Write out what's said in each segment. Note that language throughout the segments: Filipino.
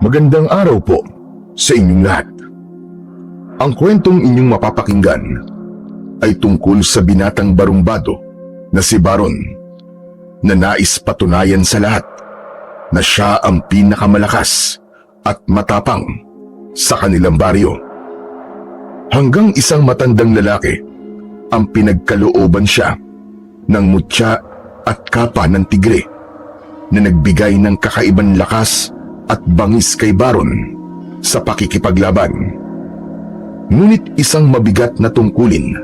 Magandang araw po sa inyong lahat. Ang kwentong inyong mapapakinggan ay tungkol sa binatang barumbado na si Baron na nais patunayan sa lahat na siya ang pinakamalakas at matapang sa kanilang baryo. Hanggang isang matandang lalaki ang pinagkalooban siya ng mutya at kapa ng tigre na nagbigay ng kakaibang lakas at bangis kay Baron sa pakikipaglaban. Ngunit isang mabigat na tungkulin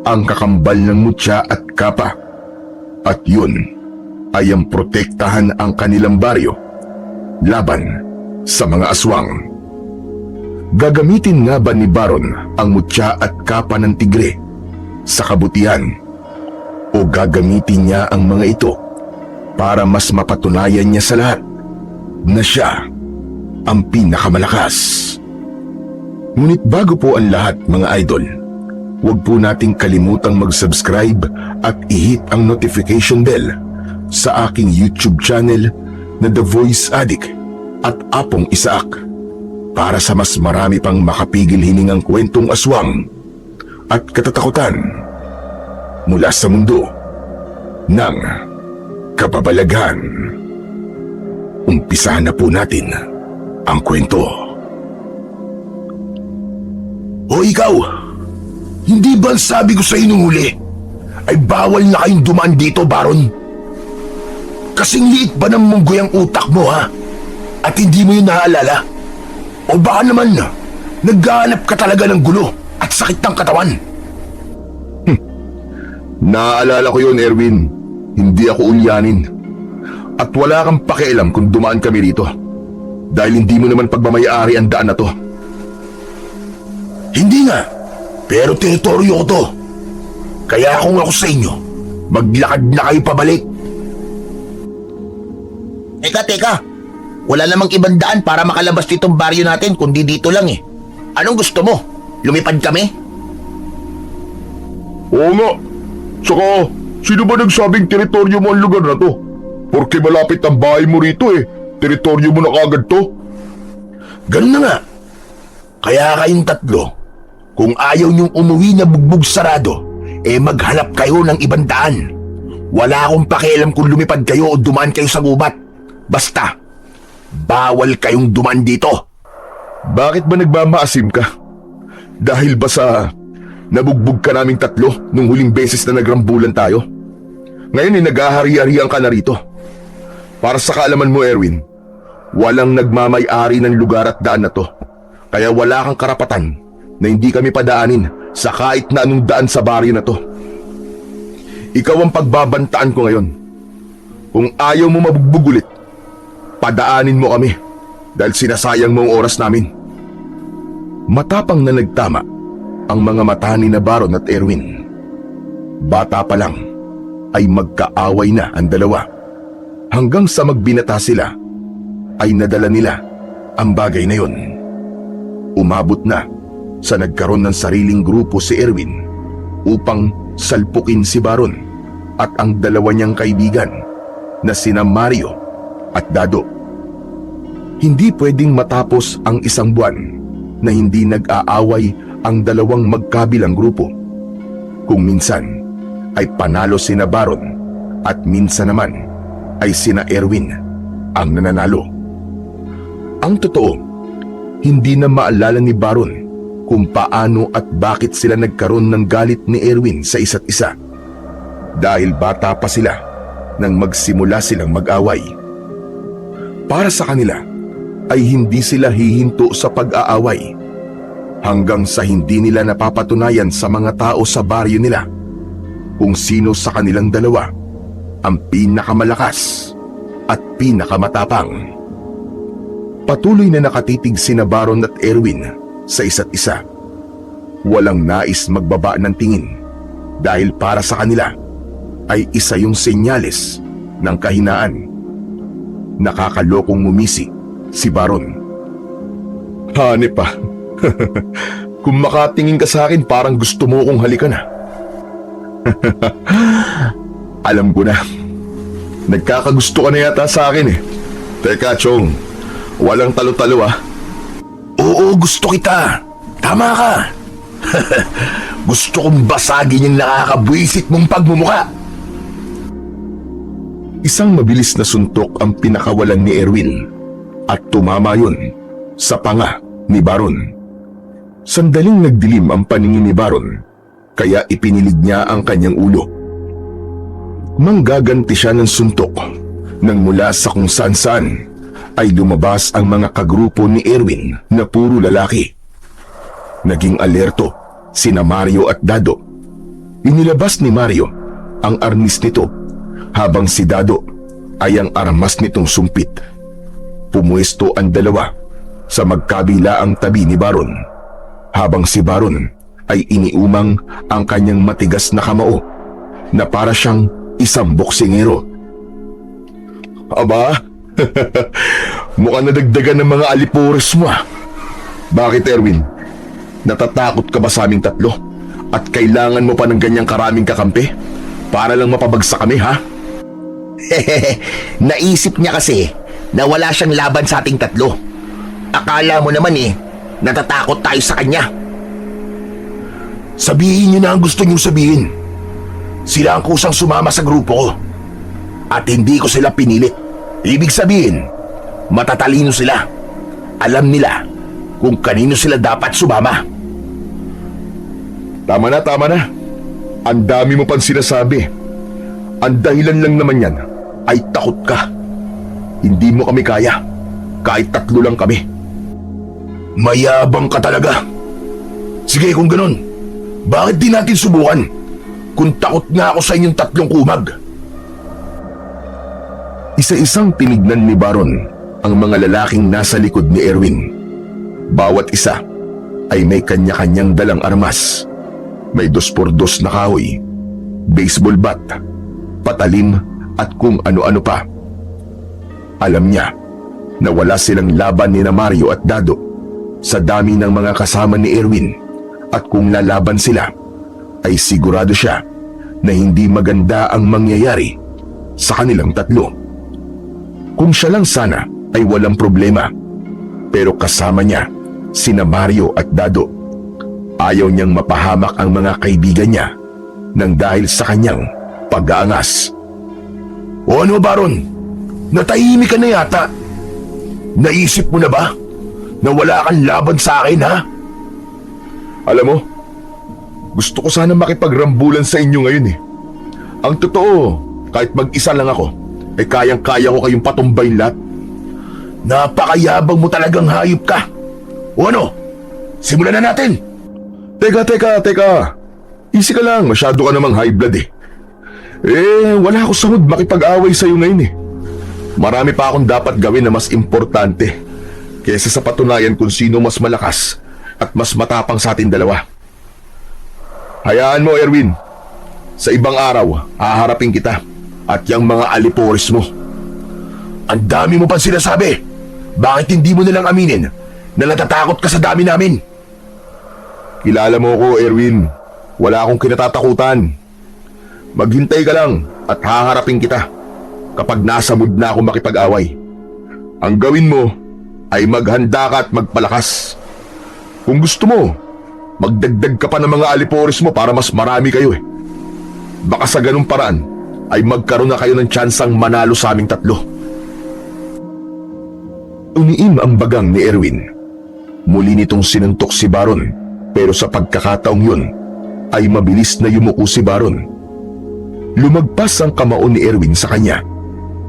ang kakambal ng mutya at kapa, at yun ay ang protektahan ang kanilang baryo laban sa mga aswang. Gagamitin nga ba ni Baron ang mutya at kapa ng tigre sa kabutihan, o gagamitin niya ang mga ito para mas mapatunayan niya sa lahat na siya ang pinakamalakas? Ngunit bago po ang lahat, mga idol, huwag po nating kalimutang mag-subscribe at i-hit ang notification bell sa aking YouTube channel na The Voice Addict at Apong Isaak para sa mas marami pang makapigil hiningang kwentong aswang at katatakutan mula sa mundo ng kababalaghan. Umpisahan na po natin ang kwento. O ikaw, hindi ba sabi ko sa inyo huli ay bawal na kayong dumaan dito, Baron? Kasing liit ba ng munggoy ang utak mo, ha? At hindi mo yun naaalala? O baka naman naghahanap ka talaga ng gulo at sakit ng katawan? Naaalala ko yun, Erwin. Hindi ako ulyanin. At wala kang pakialam kung dumaan kami rito, dahil hindi mo naman pagmamayari ang daan na to. Hindi nga, pero teritoryo ko to. Kaya kung ako sa inyo, maglakad na kayo pabalik. Teka. Wala namang ibang daan para makalabas ditong baryo natin kundi dito lang eh. Anong gusto mo? Lumipad kami? Oo nga. Saka, sino ba nagsabing teritoryo mo ang lugar na to? Porque malapit ang bahay mo rito eh. Teritoryo mo na kagad to. Ganun na nga. Kaya kayong tatlo, kung ayaw niyong umuwi na bugbog sarado, maghanap kayo ng ibang daan. Wala akong pakialam kung lumipad kayo o dumaan kayo sa gubat. Basta, bawal kayong dumaan dito. Bakit ba nagmamaasim ka? Dahil ba sa nabugbog ka naming tatlo nung huling beses na nagrambulan tayo? Ngayon naghahari-harian ka na rito. Para sa kaalaman mo, Erwin, walang nagmamay-ari ng lugar at daan na to. Kaya wala kang karapatan na hindi kami padaanin sa kahit na anong daan sa baryo na to. Ikaw ang pagbabantaan ko ngayon. Kung ayaw mo mabugbog ulit, padaanin mo kami dahil sinasayang mo ang oras namin. Matapang na nagtama ang mga mata ni na Baron at Erwin. Bata pa lang ay magkaaway na ang dalawa. Hanggang sa magbinata sila, ay nadala nila ang bagay na yon. Umabot na sa nagkaroon ng sariling grupo si Erwin upang salpukin si Baron at ang dalawa niyang kaibigan na sina Mario at Dado. Hindi pwedeng matapos ang isang buwan na hindi nag-aaway ang dalawang magkabilang grupo. Kung minsan ay panalo sina Baron at minsan naman ay sina Erwin ang nananalo. Ang totoo, hindi na maalala ni Baron kung paano at bakit sila nagkaroon ng galit ni Erwin sa isa't isa. Dahil bata pa sila nang magsimula silang mag-away. Para sa kanila ay hindi sila hihinto sa pag-aaway hanggang sa hindi nila napapatunayan sa mga tao sa baryo nila kung sino sa kanilang dalawa ang pinakamalakas at pinakamatapang. Patuloy na nakatitig sina Baron at Erwin sa isa't isa. Walang nais magbaba ng tingin dahil para sa kanila ay isa yung senyales ng kahinaan. Nakakalokong ngumisi si Baron. Hanep pa. Kung makatingin ka sa akin, parang gusto mo kong halikan ha. Alam ko na. Nagkakagusto ka na yata sa akin eh. Teka, Chong. Walang talo-talo ah. Oo, gusto kita. Tama ka. Gusto kong basagin yung nakakabwisit mong pagmumuka. Isang mabilis na suntok ang pinakawalan ni Erwin at tumama yun sa panga ni Baron. Sandaling nagdilim ang paningin ni Baron kaya ipinilig niya ang kanyang ulo. Manggaganti siya ng suntok nang mula sa kung saan-saan ay lumabas ang mga kagrupo ni Erwin na puro lalaki. Naging alerto sina Mario at Dado. Inilabas ni Mario ang arnis nito habang si Dado ay ang armas nitong sumpit. Pumuesto ang dalawa sa magkabilaang tabi ni Baron habang si Baron ay iniumang ang kanyang matigas na kamao na para siyang isang boksingero. Aba, mukhang nadagdagan ng mga alipores mo ah. Bakit Erwin? Natatakot ka ba sa aming tatlo? At kailangan mo pa ng ganyang karaming kakampi? Para lang mapabagsak kami ha? Naisip niya kasi na wala siyang laban sa ating tatlo. Akala mo naman natatakot tayo sa kanya. Sabihin niyo na ang gusto niyong sabihin. Sila ang kusang sumama sa grupo ko. At hindi ko sila pinilit. Ibig sabihin, matatalino sila. Alam nila kung kanino sila dapat sumama. Tama na. Ang dami mo pang sinasabi. Ang dahilan lang naman yan ay takot ka. Hindi mo kami kaya. Kahit tatlo lang kami. Mayabang ka talaga. Sige kung ganun, bakit di natin subukan? Kung takot nga ako sa inyong tatlong kumag. Isa-isang tinignan ni Baron ang mga lalaking nasa likod ni Erwin. Bawat isa ay may kanya-kanyang dalang armas. May 2x2 na kahoy, baseball bat, patalim at kung ano-ano pa. Alam niya na wala silang laban ni Mario at Dado sa dami ng mga kasama ni Erwin at kung lalaban sila ay sigurado siya na hindi maganda ang mangyayari sa kanilang tatlo. Kung siya lang sana ay walang problema, pero kasama niya sina Mario at Dado. Ayaw niyang mapahamak ang mga kaibigan niya nang dahil sa kanyang pag-aangas. O ano Baron? Natahimik ka na yata. Naisip mo na ba na wala kang laban sa akin ha? Alam mo, gusto ko sana makipagrambulan sa inyo ngayon eh. Ang totoo, kahit mag-isa lang ako, ay kayang-kaya ko kayong patumbayin lahat. Napakayabang mo talagang hayop ka. O ano? Simulan na natin. Teka. Easy ka lang, masyado ka namang high blood eh. Wala ako sa mood makipag-away sa'yo ngayon eh. Marami pa akong dapat gawin na mas importante kaysa sa patunayan kung sino mas malakas at mas matapang sa ating dalawa. Hayaan mo, Erwin. Sa ibang araw, haharapin kita at yung mga alipores mo. Ang dami mo pang sinasabi. Bakit hindi mo nalang aminin na natatakot ka sa dami namin? Kilala mo ko, Erwin. Wala akong kinatatakutan. Maghintay ka lang at haharapin kita kapag nasa mood na ako makipag-away. Ang gawin mo ay maghanda ka at magpalakas. Kung gusto mo, magdagdag ka pa ng mga alipores mo para mas marami kayo eh. Baka sa ganung paraan ay magkaroon na kayo ng tsansang manalo sa aming tatlo. Uniim ang bagang ni Erwin. Muli nitong sinuntok si Baron, pero sa pagkakataong yun ay mabilis na yumuko si Baron. Lumagpas ang kamao ni Erwin sa kanya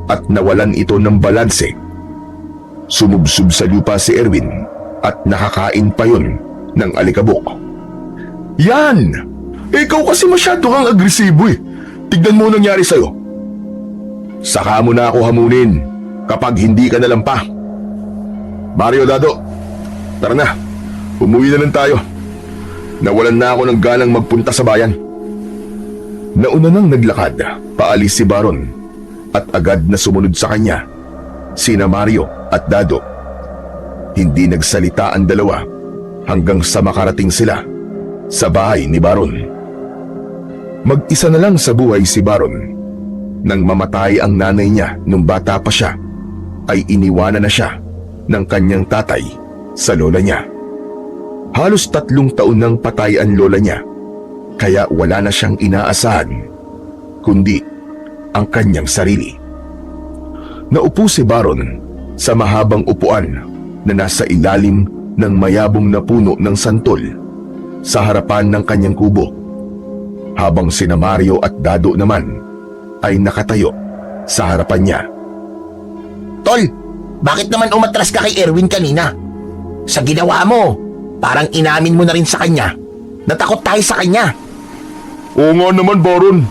at nawalan ito ng balanse. Sumubsob sa lupa si Erwin at nakakain pa yun ng alikabok. Yan! Ikaw kasi masyado kang agresibo eh. Tignan mo nangyari sa'yo. Saka mo na ako hamunin kapag hindi ka nalampa. Mario, Dado, tara na. Umuwi na lang tayo. Nawalan na ako ng ganang magpunta sa bayan. Nauna nang naglakad, paalis si Baron at agad na sumunod sa kanya sina Mario at Dado. Hindi nagsalita ang dalawa hanggang sa makarating sila sa bahay ni Baron. Mag-isa na lang sa buhay si Baron. Nang mamatay ang nanay niya nung bata pa siya, ay iniwanan na siya ng kanyang tatay sa lola niya. Halos 3 taon nang patay ang lola niya, kaya wala na siyang inaasahan, kundi ang kanyang sarili. Naupo si Baron sa mahabang upuan na nasa ilalim ng mayabong na puno ng santol sa harapan ng kanyang kubo, habang sina Mario at Dado naman ay nakatayo sa harapan niya. Tol, bakit naman umatras ka kay Erwin kanina? Sa ginawa mo, parang inamin mo na rin sa kanya. Natakot tayo sa kanya. Oo nga naman, Baron.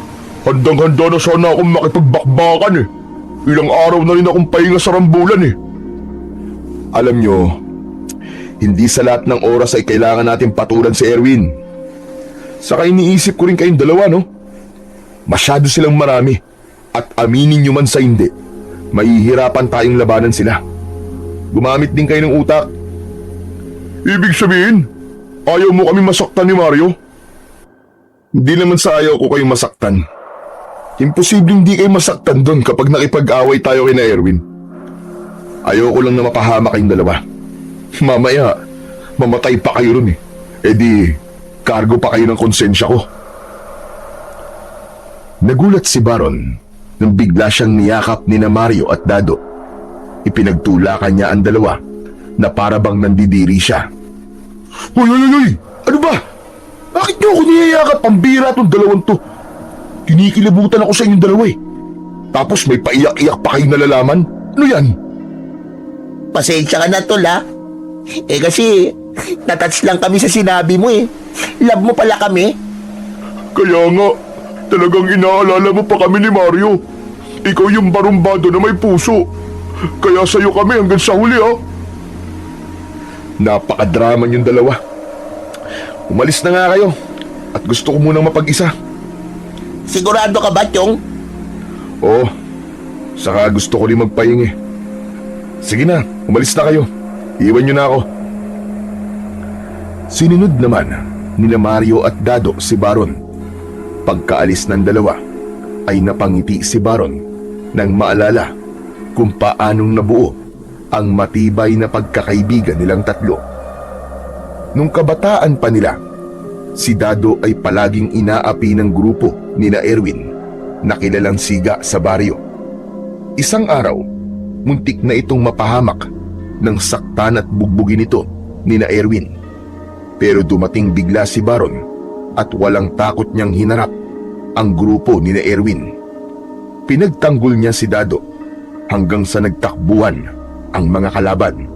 Handang-handa na sana akong makipagbakbakan eh. Ilang araw na rin akong pahinga sa rambulan eh. Alam nyo, hindi sa lahat ng oras ay kailangan natin patulan si Erwin. Saka iniisip ko rin kayong dalawa, no? Masyado silang marami. At aminin nyo man sa hindi, mahihirapan tayong labanan sila. Gumamit din kayo ng utak. Ibig sabihin, ayaw mo kami masaktan ni Mario? Hindi naman sa ayaw ko kayong masaktan. Imposibleng di kayo masaktan doon kapag nakipag-away tayo kina Erwin. Ayoko lang na mapahama kayong dalawa. Mamaya, mamatay pa kayo ron eh. E di, kargo pa kayo ng konsensya ko. Nagulat si Baron nang bigla siyang niyakap ni na Mario at Dado. Ipinagtulakan niya ang dalawa na para bang nandidiri siya. Uy! Ano ba? Bakit niyo ako niyayakap? Pambira tong dalawang to. Kinikilabutan ako sa inyong dalawa eh. Tapos may paiyak-iyak pa kayong nalalaman? Ano yan? Pasensya ka na, Tol, ha? Kasi, natouch lang kami sa sinabi mo eh. Love mo pala kami. Kaya nga, talagang inaalala mo pa kami ni Mario. Ikaw yung barumbado na may puso. Kaya sa'yo kami hanggang sa huli ha. Napakadrama yung dalawa. Umalis na nga kayo at gusto ko munang mapag-isa. Sigurado ka ba, Chong? Oo, saka gusto ko rin magpahingi. Sige na, umalis na kayo. Iwan nyo na ako. Sinunod naman nila Mario at Dado si Baron. Pagkaalis ng dalawa ay napangiti si Baron nang maalala kung paanong nabuo ang matibay na pagkakaibigan nilang tatlo. Nung kabataan pa nila, si Dado ay palaging inaapi ng grupo ni na Erwin na kilalang siga sa baryo. Isang araw, muntik na itong mapahamak nang saktan at bugbugin ito ni na Erwin. Pero dumating bigla si Baron at walang takot niyang hinarap ang grupo ni na Erwin. Pinagtanggol niya si Dado hanggang sa nagtakbuhan ang mga kalaban.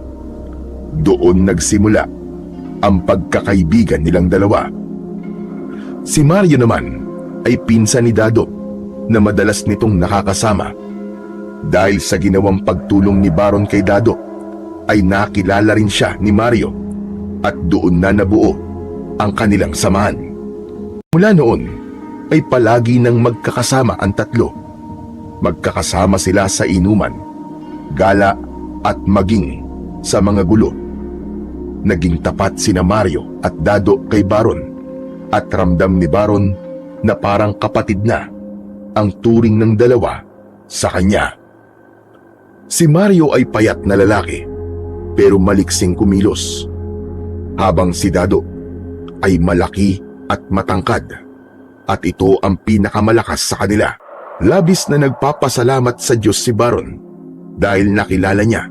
Doon nagsimula ang pagkakaibigan nilang dalawa. Si Mario naman ay pinsan ni Dado na madalas nitong nakakasama. Dahil sa ginawang pagtulong ni Baron kay Dado, ay nakilala rin siya ni Mario at doon na nabuo ang kanilang samahan. Mula noon ay palagi nang magkakasama ang tatlo. Magkakasama sila sa inuman, gala at maging sa mga gulo. Naging tapat sina Mario at Dado kay Baron at ramdam ni Baron na parang kapatid na ang turing ng dalawa sa kanya. Si Mario ay payat na lalaki pero maliksing kumilos, habang si Dado ay malaki at matangkad at ito ang pinakamalakas sa kanila. Labis na nagpapasalamat sa Diyos si Baron dahil nakilala niya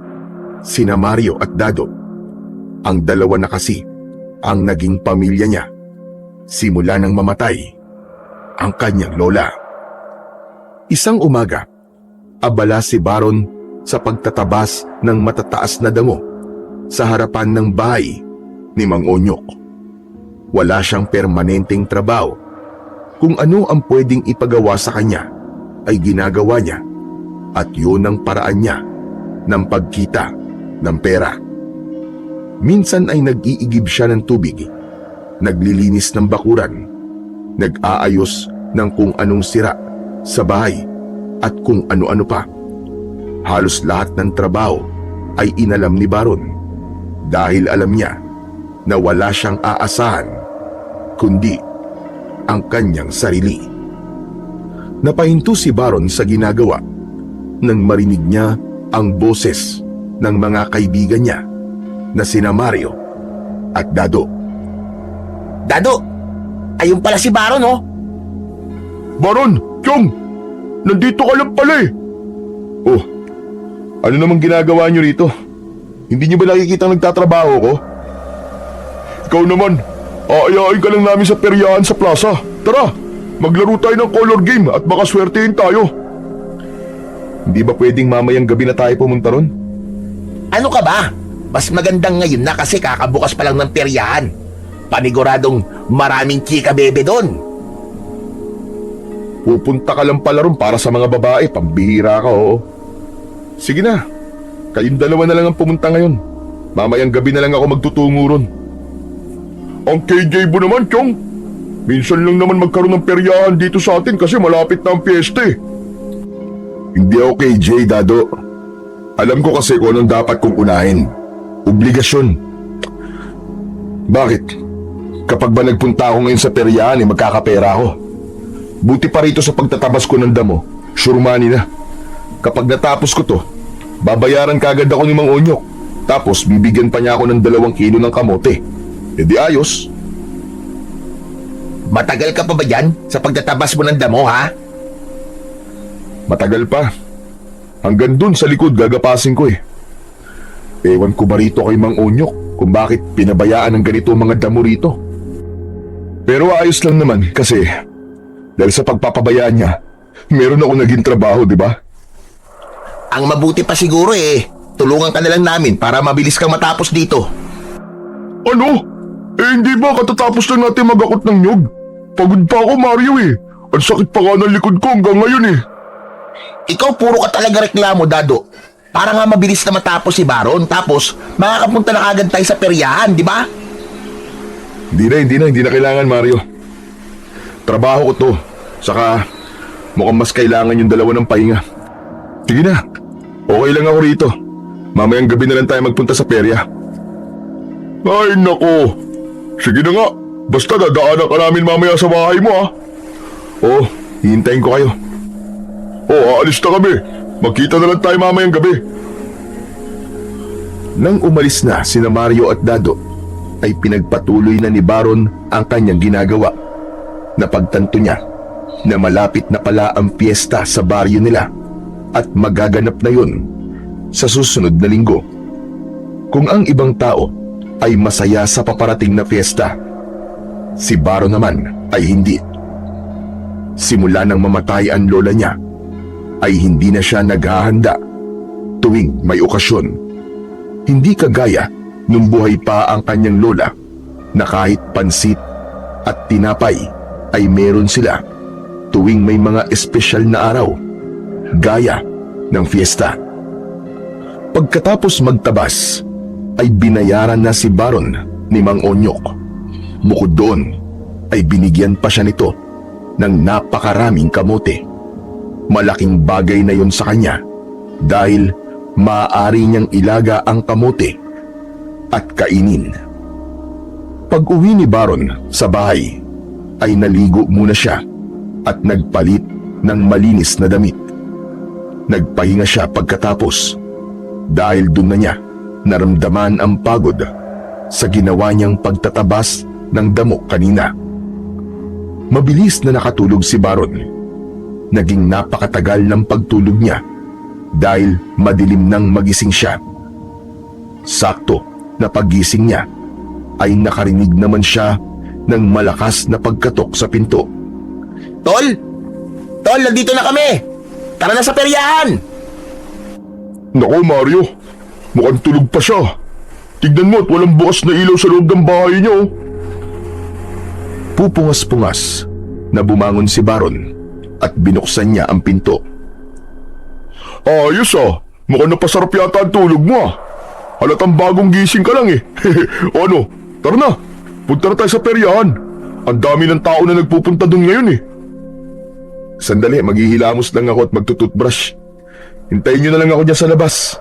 sina Mario at Dado. Ang dalawa na kasi ang naging pamilya niya simula nang mamatay ang kanyang lola. Isang umaga, abala si Baron sa pagtatabas ng matataas na damo sa harapan ng bahay ni Mang Onyok. Wala siyang permanenteng trabaho. Kung ano ang pwedeng ipagawa sa kanya ay ginagawa niya at yun ang paraan niya ng pagkita ng pera. Minsan ay nag-iigib siya ng tubig, naglilinis ng bakuran, nag-aayos ng kung anong sira sa bahay at kung ano-ano pa. Halos lahat ng trabaho ay inalam ni Baron dahil alam niya na wala siyang aasahan kundi ang kanyang sarili. Napahinto si Baron sa ginagawa nang marinig niya ang boses ng mga kaibigan niya na sina Mario at Dado. Dado, ayun pala si Baron oh. Baron, Chong, nandito ka lang pala eh. Oh, ano namang ginagawa niyo rito? Hindi niyo ba nakikita nagtatrabaho ko? Ikaw naman, aayain ka lang namin sa peryahan sa plaza. Tara, maglaro tayo ng color game at baka swertein tayo. Hindi ba pwedeng mamayang gabi na tayo pumunta ron? Ano ka ba? Mas magandang ngayon na kasi kakabukas pa lang ng peryahan. Paniguradong maraming chika bebe doon. Pupunta ka lang pala ron para sa mga babae, pambihira ka, oo. Sige na, kayong dalawa na lang ang pumunta ngayon. Mamayang gabi na lang ako magtutungo ron. Ang KJ mo naman, Chong. Minsan lang naman magkaroon ng peryahan dito sa atin kasi malapit na ang piyesta eh. Hindi ako KJ, Dado. Alam ko kasi kung anong dapat kong unahin. Obligasyon. Bakit? Kapag ba nagpunta ako ngayon sa peryahan magkakapera ako. Buti pa rito sa pagtatabas ko ng damo, sure money na. Kapag natapos ko to, babayaran kagad ako ni Mang Onyok. Tapos bibigyan pa niya ako ng 2 kilo ng kamote. E di ayos. Matagal ka pa ba dyan sa pagtatabas mo ng damo ha? Matagal pa. Hanggang dun sa likod gagapasin ko eh. Ewan ko ba rito kay Mang Onyok kung bakit pinabayaan ng ganito mga damo rito. Pero ayos lang naman kasi dahil sa pagpapabayaan niya, meron ako naging trabaho, di ba? Ang mabuti pa siguro tulungan ka na lang namin para mabilis kang matapos dito. Ano? Hindi ba katatapos lang natin magakot ng nyog? Pagod pa ako, Mario eh. Ang sakit pa nga ng likod ko hanggang ngayon eh. Ikaw puro ka talaga reklamo, Dado. Para nga mabilis na matapos si Baron tapos makakapunta na agad tayo sa peryahan, di ba? Hindi na kailangan, Mario. Trabaho ko to. Saka mukhang mas kailangan yung 2 ng pahinga. Sige na, okay lang ako rito. Mamayang gabi na lang tayo magpunta sa perya. Ay nako, sige na nga. Basta dadaanan ka namin mamaya sa bahay mo ha. Oo, hihintayin ko kayo. Aalis na kami. Magkita na lang tayo mamayang gabi. Nang umalis na sina Mario at Dado, ay pinagpatuloy na ni Baron ang kanyang ginagawa. Napagtanto niya na malapit na pala ang piyesta sa baryo nila at magaganap na yun sa susunod na linggo. Kung ang ibang tao ay masaya sa paparating na piyesta, si Baron naman ay hindi. Simula nang mamatay ang lola niya, ay hindi na siya naghahanda tuwing may okasyon. Hindi kagaya nung buhay pa ang kanyang lola na kahit pansit at tinapay ay meron sila tuwing may mga espesyal na araw, gaya ng fiesta. Pagkatapos magtabas, ay binayaran na si Baron ni Mang Onyok. Bukod doon, ay binigyan pa siya nito ng napakaraming kamote. Malaking bagay na yon sa kanya dahil maaari niyang ilaga ang kamote at kainin. Pag-uwi ni Baron sa bahay, ay naligo muna siya at nagpalit ng malinis na damit. Nagpahinga siya pagkatapos dahil doon na niya naramdaman ang pagod sa ginawa niyang pagtatabas ng damo kanina. Mabilis na nakatulog si Baron. Naging napakatagal ng pagtulog niya dahil madilim nang magising siya. Sakto na paggising niya ay nakarinig naman siya ng malakas na pagkatok sa pinto. Tol! Tol, nandito na kami! Tara na sa peryahan! Nako, Mario. Mukhang tulog pa siya. Tignan mo at walang bukas na ilaw sa loob ng bahay niyo. Pupungas-pungas na bumangon si Baron at binuksan niya ang pinto. Ayos ah. Mukhang napasarap yata ang tulog mo ah. Halatang bagong gising ka lang eh. O ano, tara na. Punta na tayo sa peryahan. Ang dami ng tao na nagpupunta doon ngayon eh. Sandali, maghihilamos lang ako at magtututbrush. Hintayin niyo na lang ako dyan sa labas.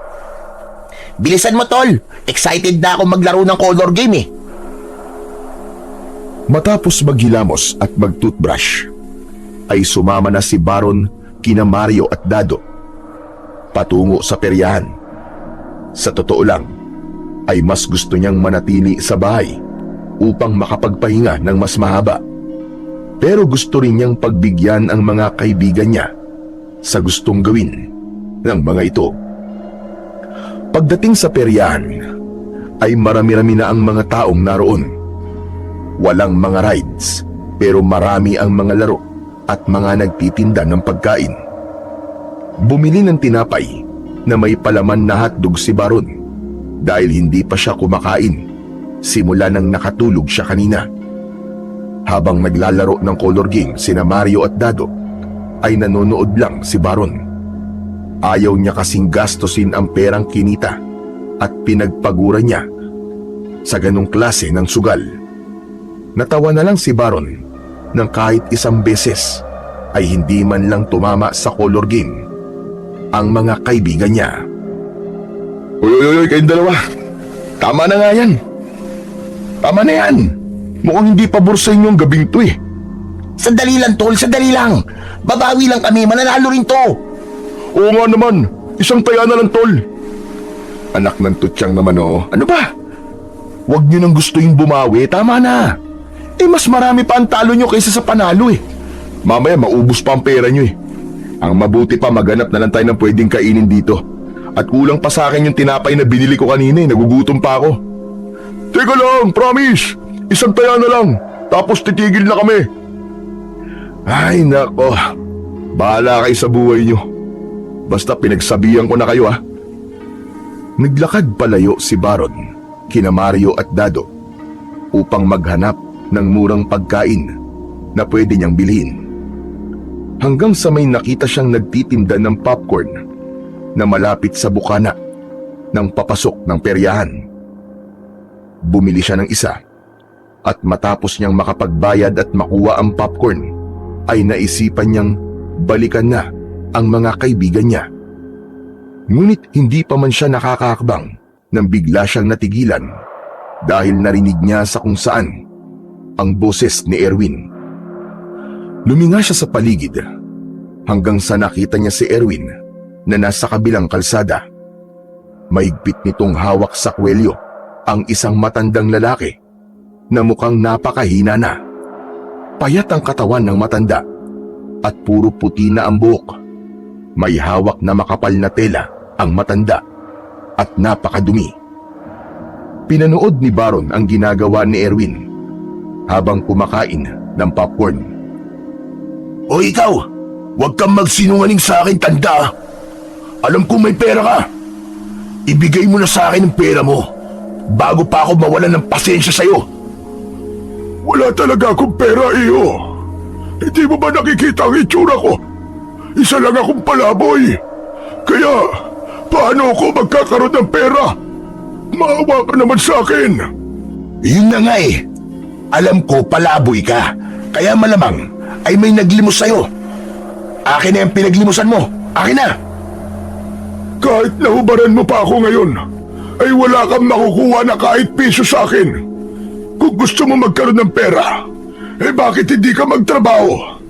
Bilisan mo, Tol. Excited na ako maglaro ng color game eh. Matapos maghilamos at magtutbrush, ay sumama na si Baron kina Mario at Dado patungo sa peryahan. Sa totoo lang, ay mas gusto niyang manatili sa bahay upang makapagpahinga ng mas mahaba. Pero gusto rin niyang pagbigyan ang mga kaibigan niya sa gustong gawin ng mga ito. Pagdating sa peryahan, ay marami-rami na ang mga taong naroon. Walang mga rides, pero marami ang mga laro at mga nagtitinda ng pagkain. Bumili ng tinapay na may palaman na hotdog si Baron dahil hindi pa siya kumakain simula nang nakatulog siya kanina. Habang naglalaro ng color game sina Mario at Dado, ay nanonood lang si Baron. Ayaw niya kasing gastusin ang perang kinita at pinagpagura niya sa ganong klase ng sugal. Natawa na lang si Baron nang kahit isang beses ay hindi man lang tumama sa color game ang mga kaibigan niya. Uy, kayong dalawa. Tama na nga yan. Tama na yan. Mukhang hindi pabor sa inyo ang gabing to eh. Sandali lang, tol, sandali lang. Babawi lang kami, mananalo rin to. Oo nga naman. Isang taya na lang, tol. Anak ng tutyang naman oh. Ano ba? Huwag nyo nang gusto yung bumawi. Tama na. Mas marami pa ang talo nyo kaysa sa panalo eh. Mamaya maubos pa ang pera nyo eh. Ang mabuti pa maghanap na lang tayo ng pwedeng kainin dito. At kulang pa sa akin yung tinapay na binili ko kanina eh. Nagugutom pa ako. Teka lang, promise. Isang taya na lang. Tapos titigil na kami. Ay nako. Bahala kayo sa buhay nyo. Basta pinagsabihan ko na kayo ah. Naglakad palayo si Baron, kina Mario at Dado upang maghanap ng murang pagkain na pwede niyang bilhin. Hanggang sa may nakita siyang nagtitinda ng popcorn na malapit sa bukana ng papasok ng peryahan. Bumili siya ng isa at matapos niyang makapagbayad at makuha ang popcorn ay naisipan niyang balikan na ang mga kaibigan niya. Ngunit hindi pa man siya nakakakbang nang bigla siyang natigilan dahil narinig niya sa kung saan ang boses ni Erwin. Luminga siya sa paligid hanggang sa nakita niya si Erwin na nasa kabilang kalsada. Mahigpit nitong hawak sa kwelyo ang isang matandang lalaki na mukhang napakahina na. Payat ang katawan ng matanda at puro puti na ang buhok. May hawak na makapal na tela ang matanda at napakadumi. Pinanood ni Baron ang ginagawa ni Erwin habang kumakain ng popcorn. O ikaw, huwag kang magsinungaling sa akin, tanda. Alam kong may pera ka. Ibigay mo na sa akin ang pera mo bago pa ako mawalan ng pasensya sa'yo. Wala talaga akong pera, iyo. Hindi mo ba nakikita ang itsura ko? Isa lang akong palaboy. Kaya, paano ako magkakaroon ng pera? Maawa ka naman sa akin. Yun na nga eh. Alam ko palaboy ka. Kaya malamang ay may naglimos sa'yo. Akin na yung pinaglimusan mo. Akin na. Kahit nahubaran mo pa ako ngayon, ay wala kang makukuha na kahit piso sa akin. Kung gusto mo magkaroon ng pera, bakit hindi ka magtrabaho?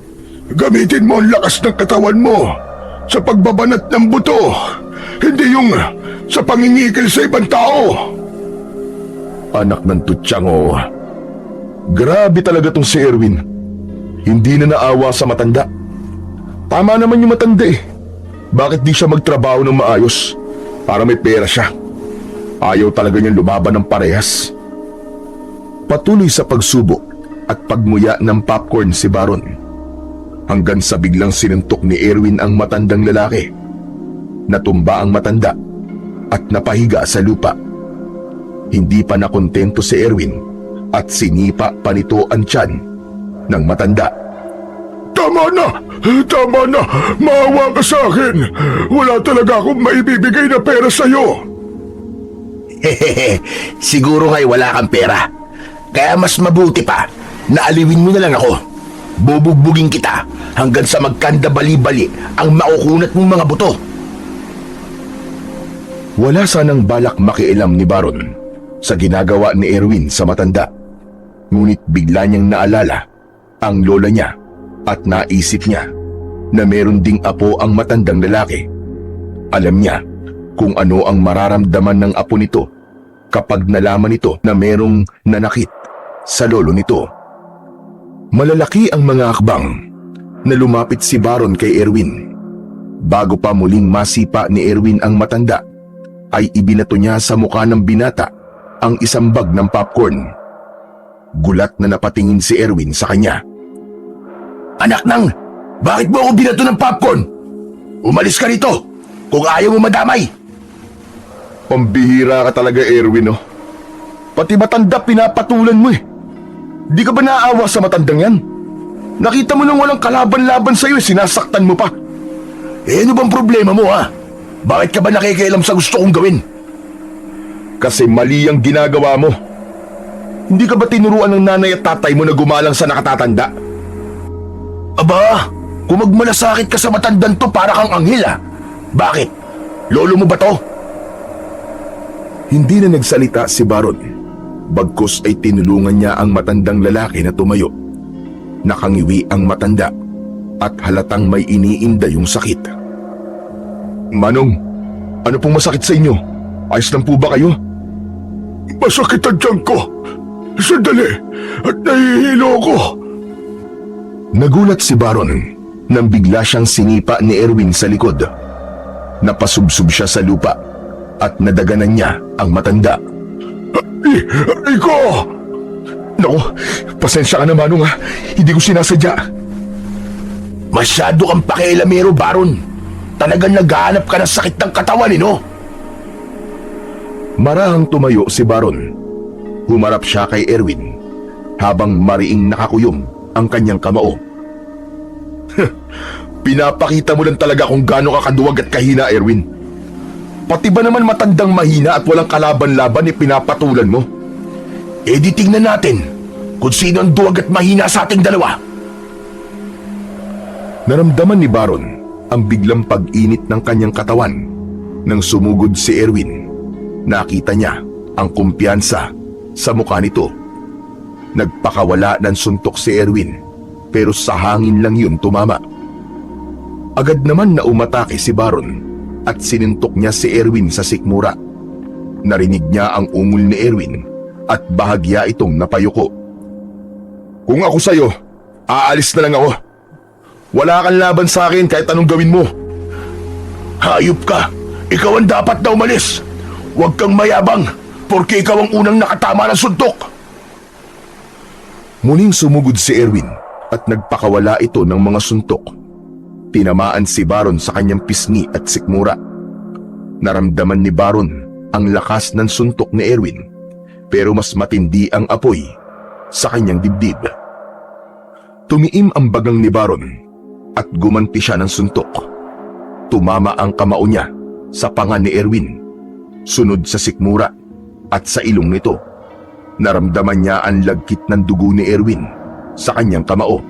Gamitin mo ang lakas ng katawan mo sa pagbabanat ng buto, hindi yung sa pangingikil sa ibang tao. Anak ng tutyang oh. Grabe talaga tong si Erwin. Hindi na naawa sa matanda. Tama naman yung matanda eh. Bakit di siya magtrabaho ng maayos para may pera siya? Ayaw talaga niyang lumaban ng parehas. Patuloy sa pagsubok at pagmuya ng popcorn si Baron hanggang sa biglang sinuntok ni Erwin ang matandang lalaki. Natumba ang matanda at napahiga sa lupa. Hindi pa nakontento si Erwin at sinipa pa nito ang tiyan ng matanda. Tama na! Tama na! Maawa ka sa akin! Wala talaga akong maibibigay na pera sa'yo! Hehehe, siguro nga'y wala kang pera. Kaya mas mabuti pa na aliwin mo na lang ako. Bubugbugin kita hanggang sa magkanda bali-bali ang makukunat mong mga buto. Wala sanang balak makialam ni Baron sa ginagawa ni Erwin sa matanda. Ngunit bigla niyang naalala ang lola niya at naisip niya na meron ding apo ang matandang lalaki. Alam niya kung ano ang mararamdaman ng apo nito kapag nalaman nito na merong nanakit sa lolo nito. Malalaki ang mga akbang na lumapit si Baron kay Erwin. Bago pa muling masipa ni Erwin ang matanda, ay ibinato niya sa mukha ng binata ang isang bag ng popcorn. Gulat na napatingin si Erwin sa kanya. "Anak nang, bakit mo ako binato ng popcorn? Umalis ka rito kung ayaw mo madamay." Pambihira ka talaga, Erwin, oh. Pati matanda pinapatulan mo eh. Di ka ba naaawa sa matandang yan? Nakita mo nang walang kalaban-laban sa'yo, sinasaktan mo pa. Ano bang problema mo, ha? Bakit ka ba nakikialam sa gusto kong gawin? Kasi mali ang ginagawa mo. Hindi ka ba tinuruan ng nanay at tatay mo na gumalang sa nakatatanda? Aba, kung magmalasakit ka sa matandang to para kang anghel, ha? Bakit? Lolo mo ba to? Hindi na nagsalita si Baron. Bagkus ay tinulungan niya ang matandang lalaki na tumayo. Nakangiwi ang matanda at halatang may iniinda yung sakit. "Manong, ano pong masakit sa inyo? Ayos lang po ba kayo?" Masakit ang tiyan ko. Sandali, at nahihilo ko. Nagulat si Baron nang bigla siyang sinipa ni Erwin sa likod. Napasubsob siya sa lupa at nadaganan niya ang matanda. Iko! Naku, pasensya ka na, Manong, ha. Hindi ko sinasadya. Masyado kang pakialamero, Baron. Talagang naghahanap ka ng sakit ng katawan, no? Marahang tumayo si Baron. Humarap siya kay Erwin habang mariing nakakuyom ang kanyang kamao. Pinapakita mo lang talaga kung gaano ka kaduwag at kahina, Erwin. Pati ba naman matandang mahina at walang kalaban-laban pinapatulan mo? Eh di tingnan natin kung sino ang duwag at mahina sa ating dalawa. Naramdaman ni Baron ang biglang pag-init ng kanyang katawan nang sumugod si Erwin. Nakita niya ang kumpiyansa sa mukha nito. Nagpakawala ng suntok si Erwin, pero sa hangin lang yun tumama. Agad naman na umatake si Baron at sinintok niya si Erwin sa sikmura. Narinig niya ang ungol ni Erwin at bahagya itong napayuko. "Kung ako sa'yo, aalis na lang ako. Wala kang laban sa akin kahit anong gawin mo." Hayop ka! Ikaw ang dapat na umalis! Huwag kang mayabang, porque ikaw ang unang nakatama ng suntok! Muling sumugod si Erwin at nagpakawala ito ng mga suntok. Tinamaan si Baron sa kanyang pisngi at sikmura. Naramdaman ni Baron ang lakas ng suntok ni Erwin, pero mas matindi ang apoy sa kanyang dibdib. Tumiim ang bagang ni Baron at gumanti siya ng suntok. Tumama ang kamao niya sa panga ni Erwin, sunod sa sikmura at sa ilong nito. Naramdaman niya ang lagkit ng dugo ni Erwin sa kanyang kamao.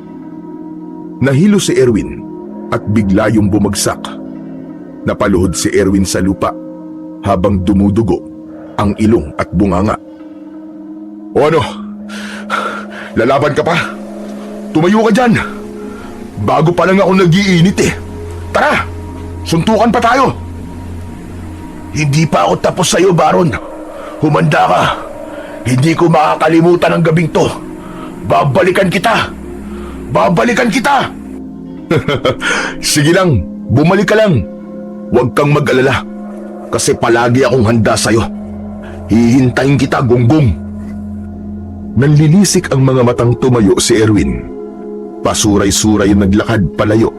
Nahilo si Erwin at bigla yung bumagsak. Napaluhod si Erwin sa lupa habang dumudugo ang ilong at bunganga. "O ano? Lalaban ka pa? Tumayo ka dyan! Bago pa lang ako nag-iinit eh. Tara! Suntukan pa tayo!" Hindi pa ako tapos sa'yo, Baron. Humanda ka. Hindi ko makakalimutan ang gabing to. Babalikan kita! Babalikan kita! Sige lang, bumalik ka lang. Huwag kang mag-alala, kasi palagi akong handa sa'yo. Hihintayin kita, gonggong. Nanlilisik ang mga matang tumayo si Erwin. Pasuray-suray naglakad palayo,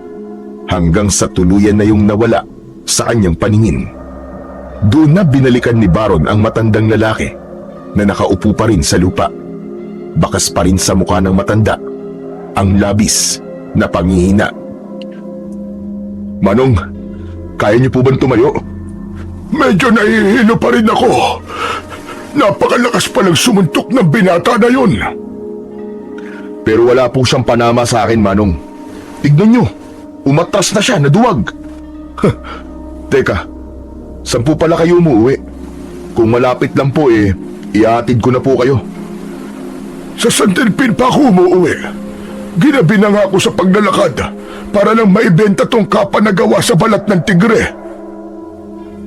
hanggang sa tuluyan na yung nawala sa kanyang paningin. Doon na binalikan ni Baron ang matandang lalaki na nakaupo pa rin sa lupa. Bakas pa rin sa mukha ng matanda ang labis na panghihina. "Manong, kaya niyo po bang tumayo?" Medyo nahihilo pa rin ako. Napakalakas pa lang sumuntok ng binata na yun. Pero wala po siyang panama sa akin, Manong. Tignan niyo, umatras na siya, naduwag. Teka, saan po pala kayo umuwi? Kung malapit lang po ihatid ko na po kayo. Sa Santilpin pa ako umuwi. Ginabi na nga ako sa paglalakad para lang maibenta tong kapa na gawa sa balat ng tigre.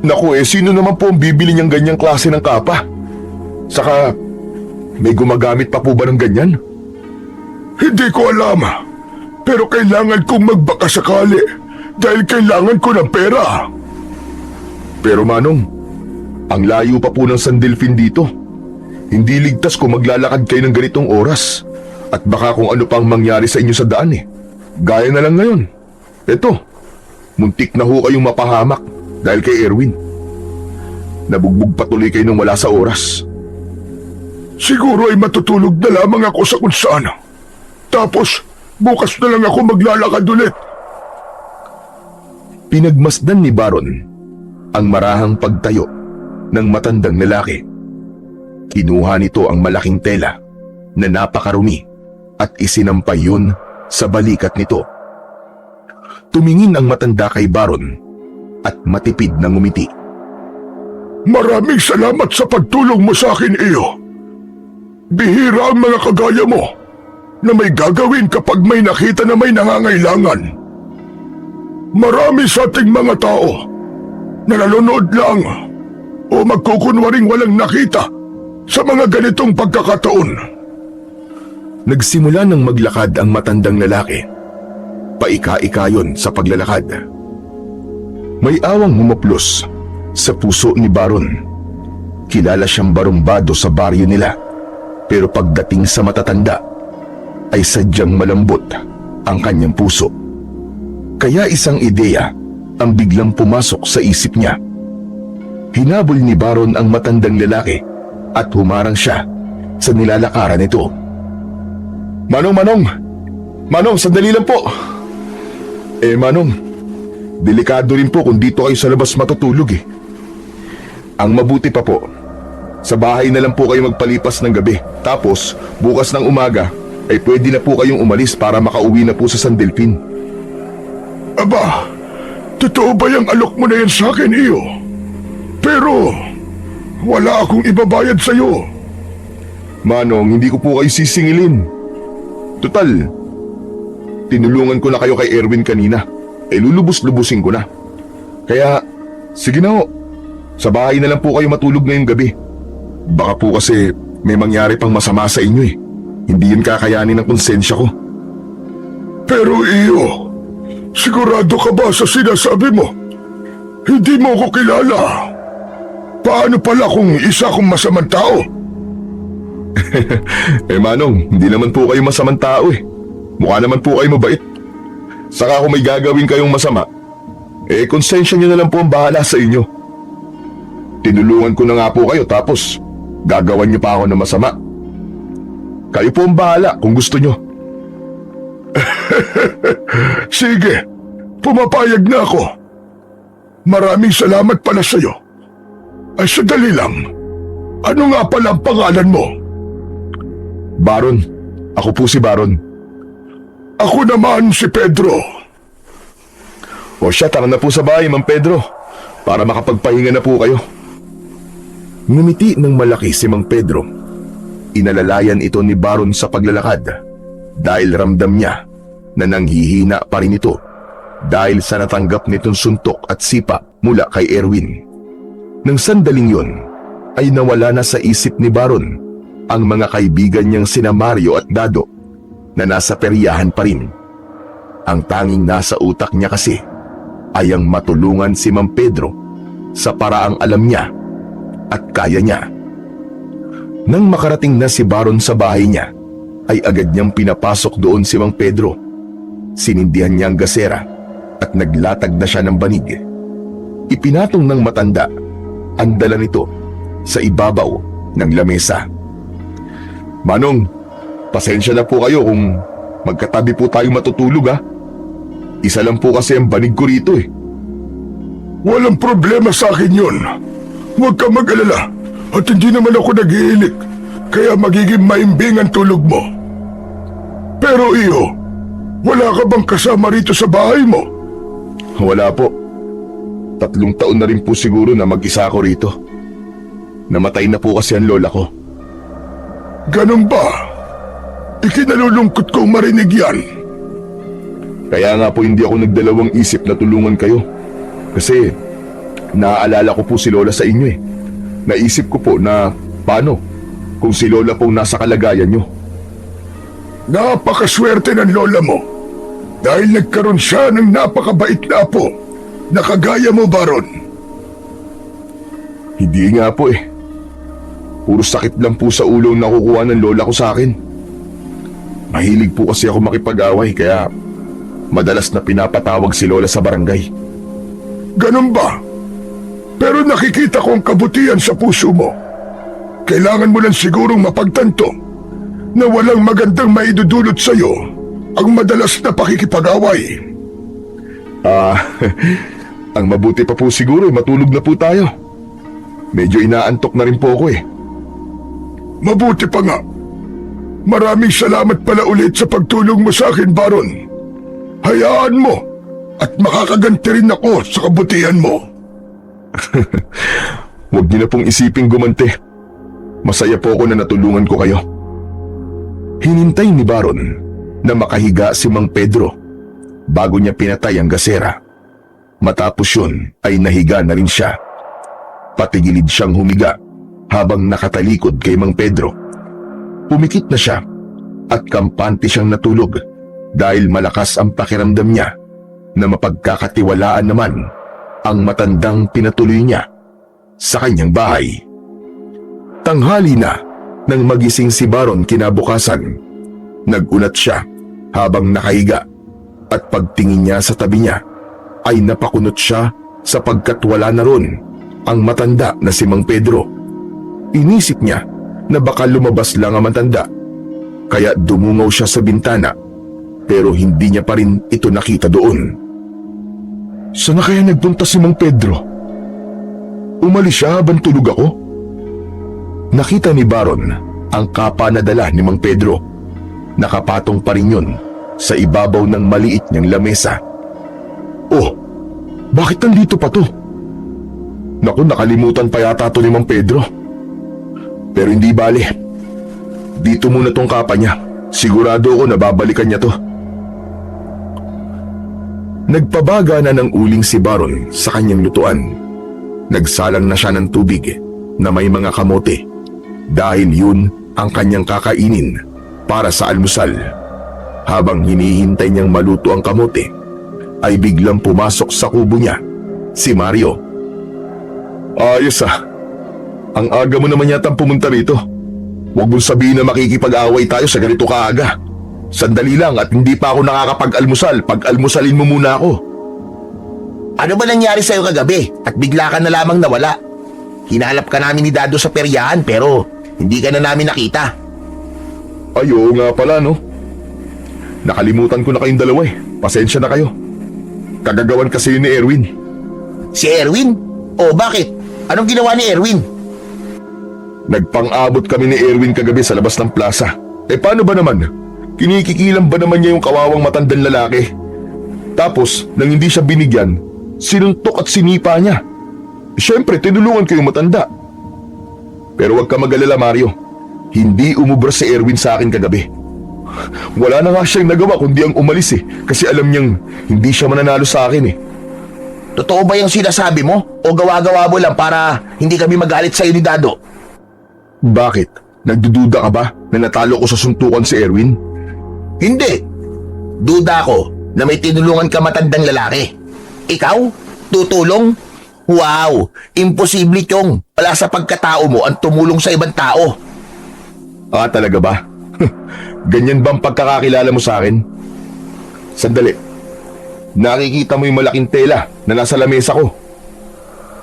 Naku sino naman po ang bibili niyang ganyang klase ng kapa? Saka, may gumagamit pa po ba ng ganyan? Hindi ko alam. Pero kailangan kong magbaka sakali dahil kailangan ko ng pera. Pero Manong, ang layo pa po ng San Delfin dito. Hindi ligtas kung maglalakad kayo ng ganitong oras. At baka kung ano pang mangyari sa inyo sa daan Gaya na lang ngayon. Eto, muntik na ho kayong mapahamak dahil kay Erwin. Nabugbog patuloy kayo nung wala sa oras. Siguro ay matutulog na lamang ako sa kung saan. Tapos, bukas na lang ako maglalakad ulit. Pinagmasdan ni Baron ang marahang pagtayo ng matandang lalaki. Kinuha nito ang malaking tela na napakarumi at isinampay yun sa balikat nito. Tumingin ang matanda kay Baron at matipid na ngumiti. Maraming salamat sa pagtulong mo sa akin, iyo. Bihira ang mga kagaya mo na may gagawin kapag may nakita na may nangangailangan. Marami sa ating mga tao na nanonood lang o magkukunwaring walang nakita sa mga ganitong pagkakataon. Nagsimula ng maglakad ang matandang lalaki. Paika-ika yon sa paglalakad. May awang humaplos sa puso ni Baron. Kilala siyang barumbado sa baryo nila. Pero pagdating sa matatanda, ay sadyang malambot ang kanyang puso. Kaya isang ideya ang biglang pumasok sa isip niya. Hinabol ni Baron ang matandang lalaki at humarang siya sa nilalakaran nito. Manong, sandali lang po. Manong, delikado rin po kung dito kayo sa labas matutulog Ang mabuti pa po, sa bahay na lang po kayo magpalipas ng gabi. Tapos, bukas ng umaga, ay pwede na po kayong umalis para makauwi na po sa San Delfin. Aba, totoo ba yung alok mo na yan sa akin, iyo? Pero, wala akong ibabayad sa'yo. Manong, hindi ko po kayo sisingilin. Total, tinulungan ko na kayo kay Erwin kanina. Lulubos-lubusin ko na. Kaya, sige na ho. Sa bahay na lang po kayo matulog ngayong gabi. Baka po kasi may mangyari pang masama sa inyo Hindi yun kakayanin ng konsensya ko. Pero iyo, sigurado ka ba sa sinasabi mo? Hindi mo ko kilala. Paano pala kung isa akong masamang tao? Manong, hindi naman po kayo masamang tao Mukha naman po kayo mabait. Saka kung may gagawin kayong masama, konsensya nyo na lang po ang bahala sa inyo. Tinulungan ko na nga po kayo tapos gagawan nyo pa ako ng masama. Kayo po ang bahala kung gusto nyo. Sige, pumapayag na ako. Maraming salamat pala sa'yo. Ay, sadali lang. Ano nga pala ang pangalan mo? Baron. Ako po si Baron. Ako naman si Pedro. O siya, tara na po sa bahay, Mang Pedro, para makapagpahinga na po kayo. Ngumiti ng malaki si Mang Pedro. Inalalayan ito ni Baron sa paglalakad dahil ramdam niya na nanghihina pa rin ito dahil sa natanggap nitong suntok at sipa mula kay Erwin. Nang sandaling yon ay nawala na sa isip ni Baron ang mga kaibigan niyang sina Mario at Dado na nasa peryahan pa rin. Ang tanging nasa utak niya kasi ay ang matulungan si Mang Pedro sa paraang alam niya at kaya niya. Nang makarating na si Baron sa bahay niya, ay agad niyang pinapasok doon si Mang Pedro. Sinindihan niya ang gasera at naglatag na siya ng banig. Ipinatong ng matanda ang dala nito sa ibabaw ng lamesa. Manong, pasensya na po kayo kung magkatabi po tayo matutulog Isa lang po kasi ang banig ko rito Walang problema sa akin yun. Huwag ka mag-alala at hindi naman ako nag-iilik kaya magiging maimbing ang tulog mo. Pero iyo, wala ka bang kasama rito sa bahay mo? Wala po. 3 taon na rin po siguro na mag-isa ako rito. Namatay na po kasi ang lola ko. Ganun ba? Ikinalulungkot kong marinig yan. Kaya nga po hindi ako nagdalawang isip na tulungan kayo. Kasi naaalala ko po si Lola sa inyo eh. Naisip ko po na paano kung si Lola pong nasa kalagayan nyo. Napakaswerte ng lola mo dahil nagkaroon siya ng napakabait na apo na kagaya mo, Baron. Hindi nga po eh. Puro sakit lang po sa ulo ang nakukuha ng lola ko sa akin. Mahilig po kasi ako makipag-away kaya madalas na pinapatawag si Lola sa barangay. Ganun ba? Pero nakikita ko ang kabutihan sa puso mo. Kailangan mo lang sigurong mapagtanto na walang magandang maidudulot sa'yo ang madalas na pakikipag-away. Ang mabuti pa po siguro matulog na po tayo. Medyo inaantok na rin po ako eh. Mabuti pa nga. Maraming salamat pala ulit sa pagtulong mo sa akin, Baron. Hayaan mo at makakaganti rin ako sa kabutihan mo. Huwag niyo na pong isiping gumante. Masaya po ako na natulungan ko kayo. Hinintay ni Baron na makahiga si Mang Pedro bago niya pinatay ang gasera. Matapos yun ay nahiga na rin siya. Patigilid siyang humiga habang nakatalikod kay Mang Pedro. Pumikit na siya at kampante siyang natulog dahil malakas ang pakiramdam niya na mapagkakatiwalaan naman ang matandang pinatuloy niya sa kanyang bahay. Tanghali na nang magising si Baron kinabukasan. Nagulat siya habang nakahiga at pagtingin niya sa tabi niya ay napakunot siya sapagkat wala na ron ang matanda na si Mang Pedro. Inisip niya na baka lumabas lang ang matanda kaya dumungaw siya sa bintana pero hindi niya pa rin ito nakita doon. Saan na kaya nagpunta si Mang Pedro? Umalis siya habang tulog ako? Nakita ni Baron ang kapa na dala ni Mang Pedro. Nakapatong pa rin yun sa ibabaw ng maliit niyang lamesa. Oh, bakit nandito pa to? Naku, nakalimutan pa yata to ni Mang Pedro. Pero hindi bale. Dito muna tong kapa niya. Sigurado ako na babalikan niya to. Nagpabaga na ng uling si Baron sa kanyang lutuan. Nagsalang na siya ng tubig na may mga kamote dahil yun ang kanyang kakainin para sa almusal. Habang hinihintay niyang maluto ang kamote, ay biglang pumasok sa kubo niya si Mario. Ayos ah. Ang aga mo naman yatang pumunta rito. Huwag mong sabihin na makikipag-away tayo sa ganito kaaga. Sandali lang at hindi pa ako nakakapag-almusal. Pag-almusalin mo muna ako. Ano ba nangyari sa'yo kagabi at bigla ka na lamang nawala? Hinalap ka namin ni Dado sa peryahan pero hindi ka na namin nakita. Ay, oo nga pala no. Nakalimutan ko na kayong dalawa eh. Pasensya na kayo. Kagagawan kasi ni Erwin. Si Erwin? O bakit? Anong ginawa ni Erwin? Nagpang-abot kami ni Erwin kagabi sa labas ng plaza. Eh paano ba naman? Kinikikilan ba naman niya yung kawawang matandang lalaki? Tapos, nang hindi siya binigyan, sinuntok at sinipa niya. Siyempre, tinulungan ko yung matanda. Pero wag ka mag-alala, Mario. Hindi umubra si Erwin sa akin kagabi. Wala na nga siyang nagawa kundi ang umalis eh. Kasi alam niyang hindi siya mananalo sa akin eh. Totoo ba yung sinasabi mo? O gawa-gawa mo lang para hindi kami magalit sa'yo ni Dado? Bakit? Nagdududa ka ba na natalo ko sa suntukan si Erwin? Hindi. Duda ako na may tinulungan ka matandang lalaki. Ikaw? Tutulong? Wow! Imposible Chong. Wala sa pagkatao mo ang tumulong sa ibang tao. Ah, talaga ba? Ganyan ba ang pagkakakilala mo sa akin? Sandali. Nakikita mo yung malaking tela na nasa lamesa ko.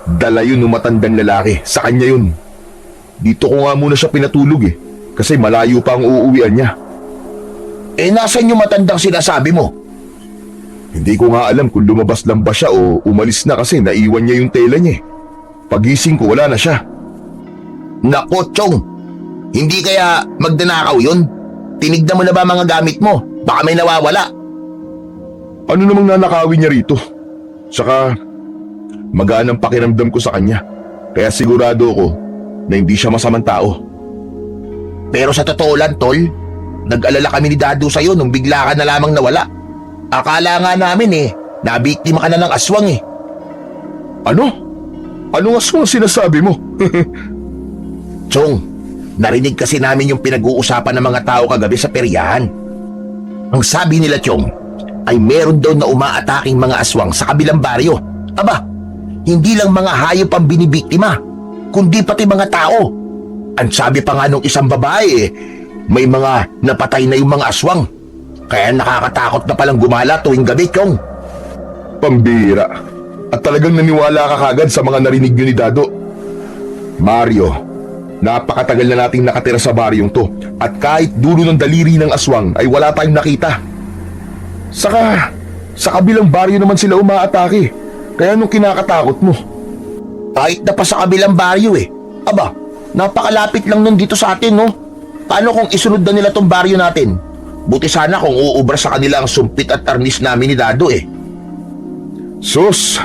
Dala yun ng matandang lalaki. Sa kanya yun. Dito ko nga muna siya pinatulog eh. Kasi malayo pa ang uuwian niya. Eh nasan yung matandang sinasabi mo? Hindi ko nga alam kung lumabas lang ba siya o umalis na kasi naiwan niya yung tela niya eh. Pagising ko wala na siya. Nako, Chong. Hindi kaya magdanakaw yun? Tinignan mo na ba mga gamit mo? Baka may nawawala. Ano namang nanakawin niya rito? Saka magaan ang pakiramdam ko sa kanya. Kaya sigurado ko na hindi siya masamang tao. Pero sa totoo lang, Tol, nag-alala kami ni Dado sa'yo nung bigla ka na lamang nawala. Akala nga namin nabiktima ka na ng aswang eh. Ano? Anong aswang sinasabi mo? Chong, narinig kasi namin yung pinag-uusapan ng mga tao kagabi sa peryahan. Ang sabi nila, Chong, ay meron daw na umaataking mga aswang sa kabilang baryo. Aba, hindi lang mga hayop ang binibiktima, kundi pati mga tao. Ang sabi pa nga nung isang babae, may mga napatay na yung mga aswang. Kaya nakakatakot na palang gumala tuwing gabi, Chong. Pambira. At talagang naniwala ka kagad sa mga narinig niyo ni Dado. Mario, napakatagal na nating nakatira sa baryong to at kahit dulo ng daliri ng aswang ay wala tayong nakita. Saka, sa kabilang baryo naman sila umaatake. Kaya nung kinakatakot mo. Kahit na pa sa kabilang baryo eh. Aba, napakalapit lang nun dito sa atin, no? Paano kung isunod na nila tong baryo natin? Buti sana kung uubra sa kanila ang sumpit at arnis namin ni Dado eh. Sus,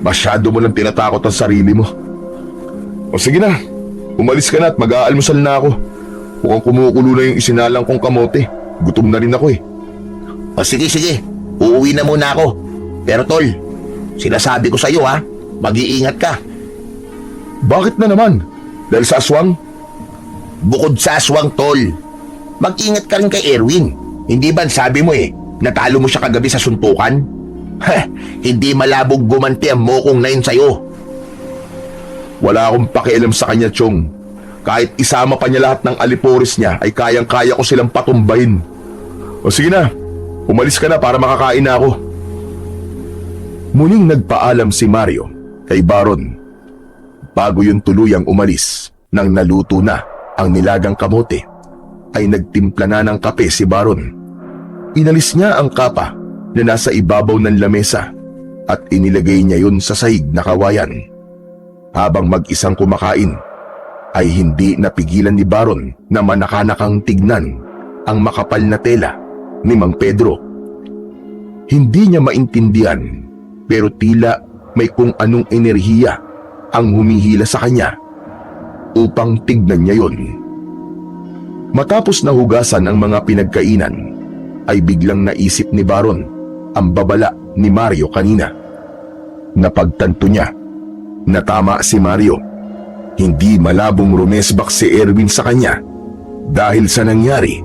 masyado mo lang tinatakot ang sarili mo. O sige na, umalis ka na at mag-aalmusal na ako. Mukhang kumukulo na yung isinalang kong kamote. Gutom na rin ako eh. O sige, uuwi na muna ako. Pero tol, sinasabi ko sa iyo ha, mag-iingat ka. Bakit na naman? Dahil sa aswang? Bukod sa aswang, tol, mag-ingat ka rin kay Erwin. Hindi ba sabi mo eh, natalo mo siya kagabi sa suntukan? Hindi malabog gumanti ang mokong na yun sa'yo. Wala akong pakialam sa kanya, Chong. Kahit isama pa niya lahat ng aliporis niya, ay kayang-kaya ko silang patumbahin. O sige na, umalis ka na para makakain na ako. Muling nagpaalam si Mario kay Baron. Bago yung tuluyang umalis, nang naluto na ang nilagang kamote, ay nagtimpla na ng kape si Baron. Inalis niya ang kapa na nasa ibabaw ng lamesa at inilagay niya yun sa sahig na kawayan. Habang mag-isang kumakain, ay hindi napigilan ni Baron na manakanakang tignan ang makapal na tela ni Mang Pedro. Hindi niya maintindihan, pero tila may kung anong enerhiya ang humihila sa kanya upang tignan niya yun. Matapos na hugasan ang mga pinagkainan, ay biglang naisip ni Baron ang babala ni Mario kanina. Napagtanto niya na tama si Mario. Hindi malabong rumesbak si Erwin sa kanya dahil sa nangyari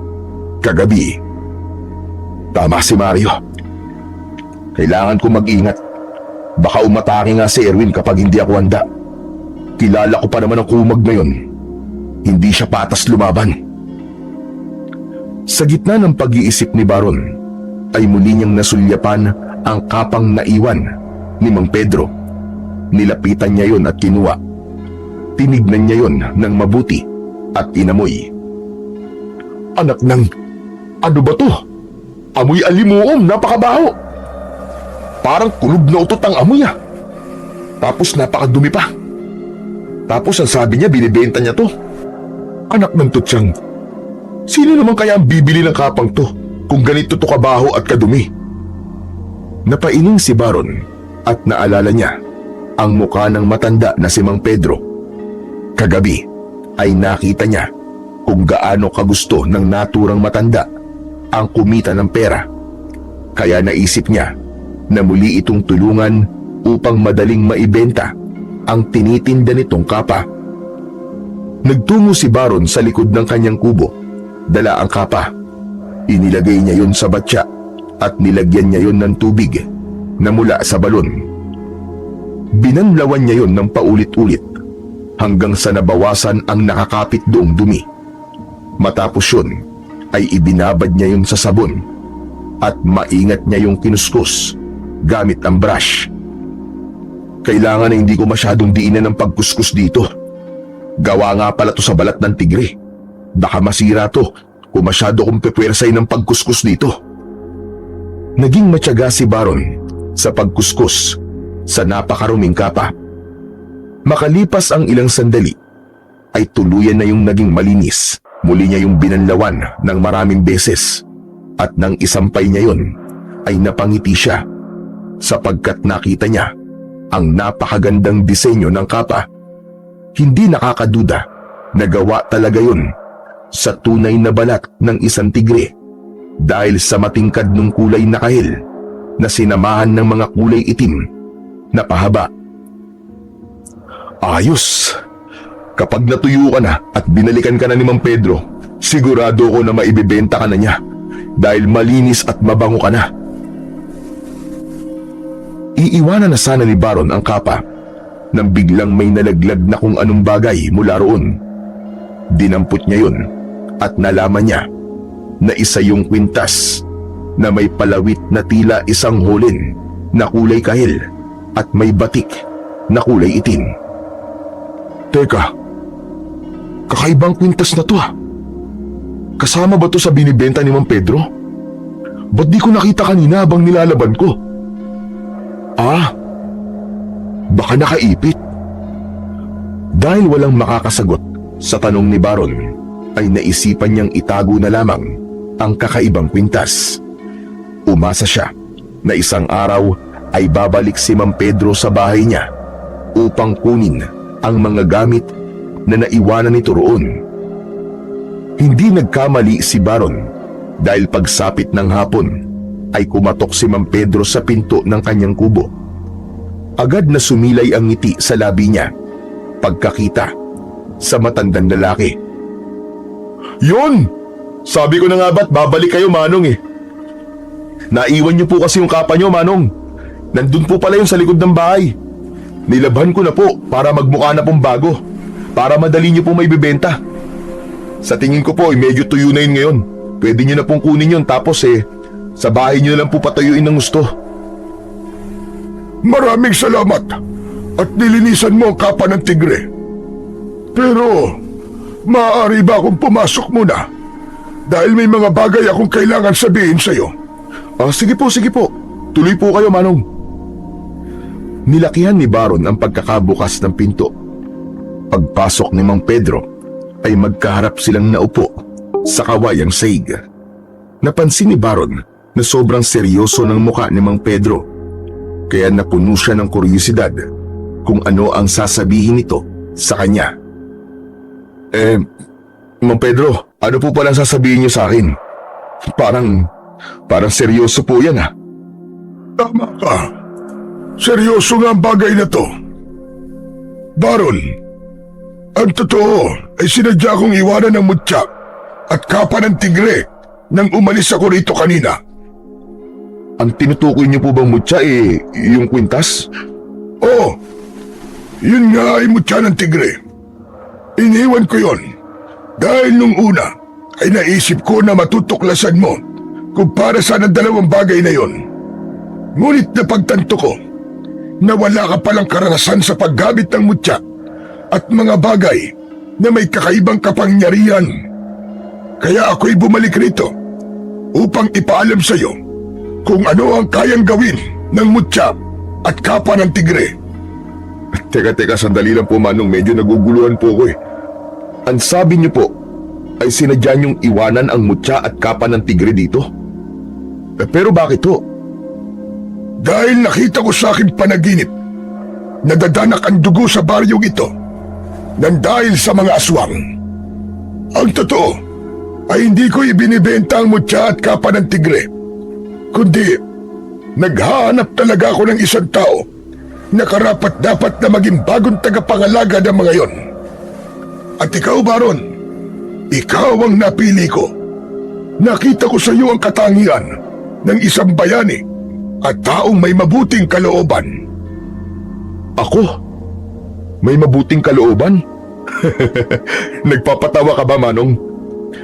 kagabi. Tama si Mario. Kailangan ko mag-ingat. Baka umatake nga si Erwin kapag hindi ako handa. Kilala ko pa naman ang kumag na yun. Hindi siya patas lumaban. Sa gitna ng pag-iisip ni Baron, ay muli niyang nasulyapan ang kapang naiwan ni Mang Pedro. Nilapitan niya yon at kinuha. Tinignan niya yon ng mabuti at inamoy. Anak ng... ano ba to? Amoy alimuom, napakabaho. Parang kulog na utot ang amoy ah. Tapos napakadumi pa. Tapos ang sabi niya binibenta niya to. Anak ng tutsang, sino naman kaya ang bibili ng kapang to kung ganito to kabaho at kadumi? Napaining si Baron at naalala niya ang mukha ng matanda na si Mang Pedro. Kagabi ay nakita niya kung gaano kagusto ng naturang matanda ang kumita ng pera. Kaya naisip niya na muli itong tulungan upang madaling maibenta ang tinitinda nitong kapa. Nagtungo si Baron sa likod ng kanyang kubo. Dala ang kapa. Inilagay niya yon sa batya at nilagyan niya yon ng tubig na mula sa balon. Binanlawan niya yon ng paulit-ulit hanggang sa nabawasan ang nakakapit doong dumi. Matapos yun ay ibinabad niya yon sa sabon at maingat niya yung kinuskus gamit ang brush. Kailangan na hindi ko masyadong diinan ng pagkuskus dito. Gawa nga pala to sa balat ng tigre. Baka masira to kung masyado kong pepwersay ng pagkuskus dito. Naging matyaga si Baron sa pagkuskus sa napakaruming kapa. Makalipas ang ilang sandali, ay tuluyan na yung naging malinis. Muli niya yung binanlawan ng maraming beses at nang isampay niya yun, ay napangiti siya sapagkat nakita niya ang napakagandang disenyo ng kapa. Hindi nakakaduda na gawa talaga yun sa tunay na balat ng isang tigre dahil sa matingkad ng kulay na kahil na sinamahan ng mga kulay itim na pahaba. Ayos. Kapag natuyo ka na at binalikan ka na ni Mang Pedro, sigurado ko na maibibenta ka na niya dahil malinis at mabango ka na. Iiwanan na sana ni Baron ang kapa nang biglang may nalaglag na kung anong bagay mula roon. Dinampot niya yun at nalaman niya na isa yung kwintas na may palawit na tila isang hulin na kulay kahil at may batik na kulay itim. Teka, kakaibang kwintas na to ah. Kasama ba to sa binibenta ni Mang Pedro? Ba't di ko nakita kanina habang nilalaban ko? Ah, baka nakaipit. Dahil walang makakasagot sa tanong ni Baron, ay naisipan niyang itago na lamang ang kakaibang kwintas. Umasa siya na isang araw ay babalik si Mang Pedro sa bahay niya upang kunin ang mga gamit na naiwanan nito roon. Hindi nagkamali si Baron dahil pagsapit ng hapon ay kumatok si Mang Pedro sa pinto ng kanyang kubo. Agad na sumilay ang ngiti sa labi niya pagkakita sa matandang lalaki. Yun! Sabi ko na nga ba't babalik kayo, Manong eh. Naiwan niyo po kasi yung kapa niyo, Manong. Nandun po pala yung sa likod ng bahay. Nilabhan ko na po para magmukha na pong bago, para madali niyo po may bibenta. Sa tingin ko po medyo tuyo na yun ngayon. Pwede niyo na pong kunin yun tapos sa bahay niyo na lang po patayuin ng gusto. Maraming salamat at nilinisan mo ang kapa ng tigre. Pero, maaari ba akong pumasok muna? Dahil may mga bagay akong kailangan sabihin sa'yo. Sige po, sige po. Tuloy po kayo, Manong. Nilakihan ni Baron ang pagkakabukas ng pinto. Pagpasok ni Mang Pedro, ay magkaharap silang naupo sa kawayang saig. Napansin ni Baron na sobrang seryoso ng muka ni Mang Pedro, kaya napuno siya ng kuryosidad kung ano ang sasabihin nito sa kanya. Mang Pedro, ano po palang sasabihin niyo sa akin? Parang seryoso po yan ah. Tama ka. Seryoso nga ang bagay na to. Baron, ang totoo ay sinadya kong iwanan ng mutya at kapa ng tigre nang umalis ako rito kanina. Ang tinutukoy niyo po bang mutya yung kwintas? Oo, yun nga ay mutya ng tigre. Iniwan ko yon dahil nung una ay naisip ko na matutuklasan mo kung para saan ang dalawang bagay na yon. Ngunit napagtanto ko na wala ka palang karanasan sa paggamit ng mutya at mga bagay na may kakaibang kapangyarihan. Kaya ako'y bumalik rito upang ipaalam sa iyo kung ano ang kayang gawin ng mutya at kapa ng tigre. Teka, sandali lang po, Manong. Medyo naguguluhan po ko eh. Ang sabi niyo po ay sinadya niyong iwanan ang mutya at kapa ng tigre dito? Pero bakit to? Dahil nakita ko sa aking panaginip, nadadanak ang dugo sa baryong ito nang dahil sa mga aswang. Ang totoo ay hindi ko ibinibenta ang mutya at kapa ng tigre, kundi naghahanap talaga ako ng isang tao na karapat-dapat na maging bagong tagapangalaga ng mga yon. At ikaw, Baron, ikaw ang napili ko. Nakita ko sa iyo ang katangian ng isang bayani at taong may mabuting kalooban. Ako? May mabuting kalooban? Nagpapatawa ka ba, Manong?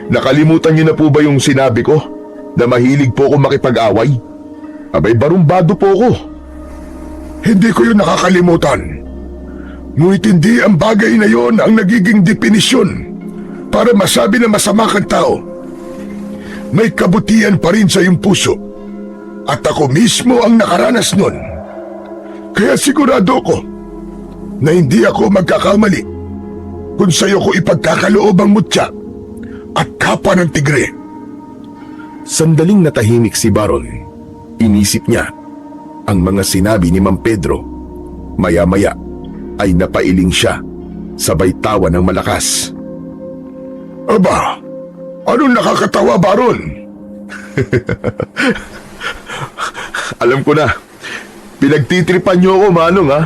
Nakalimutan niyo na po ba yung sinabi ko na mahilig po ako makipag-away? Abay, barumbado po ako. Hindi ko yun nakakalimutan. Ngunit hindi ang bagay na yon ang nagiging definisyon para masabi na masama kang tao. May kabutihan pa rin sa iyong puso. At ako mismo ang nakaranas nun. Kaya sigurado ko na hindi ako magkakamali kung sa'yo ko ipagkakaloob ang mutya at kapa ng tigre. Sandaling natahimik si Baron. Inisip niya ang mga sinabi ni Mang Pedro. Maya-maya ay napailing siya, sabay tawa ng malakas. Aba, anong nakakatawa, Baron? Alam ko na, pinagtitripan niyo ako, Manong ha.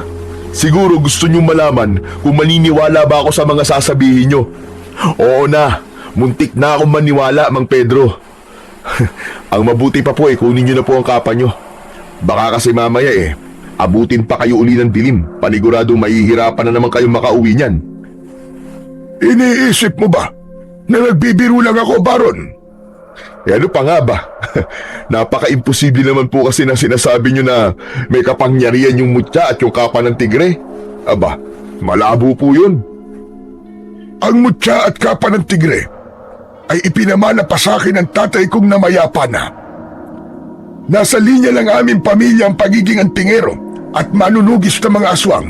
Siguro gusto niyong malaman kung maniniwala ba ako sa mga sasabihin niyo. Oo na, muntik na akong maniwala, Mang Pedro. Ang mabuti pa po kunin niyo na po ang kapa niyo. Baka kasi mamaya abutin pa kayo uli ng dilim. Paniguradong mahihirapan na naman kayong makauwi niyan. Iniisip mo ba na nagbibiro lang ako, Baron? Ano pa nga ba? Napaka-imposible naman po kasi na sinasabi niyo na may kapangyarihan yung mutya at yung kapa ng tigre. Aba, malabo po yun. Ang mutya at kapa ng tigre ay ipinamana pa sa akin ng tatay kong namayapa na. Nasa linya ng aming pamilya ang pagiging antingero at manunugis ng mga aswang.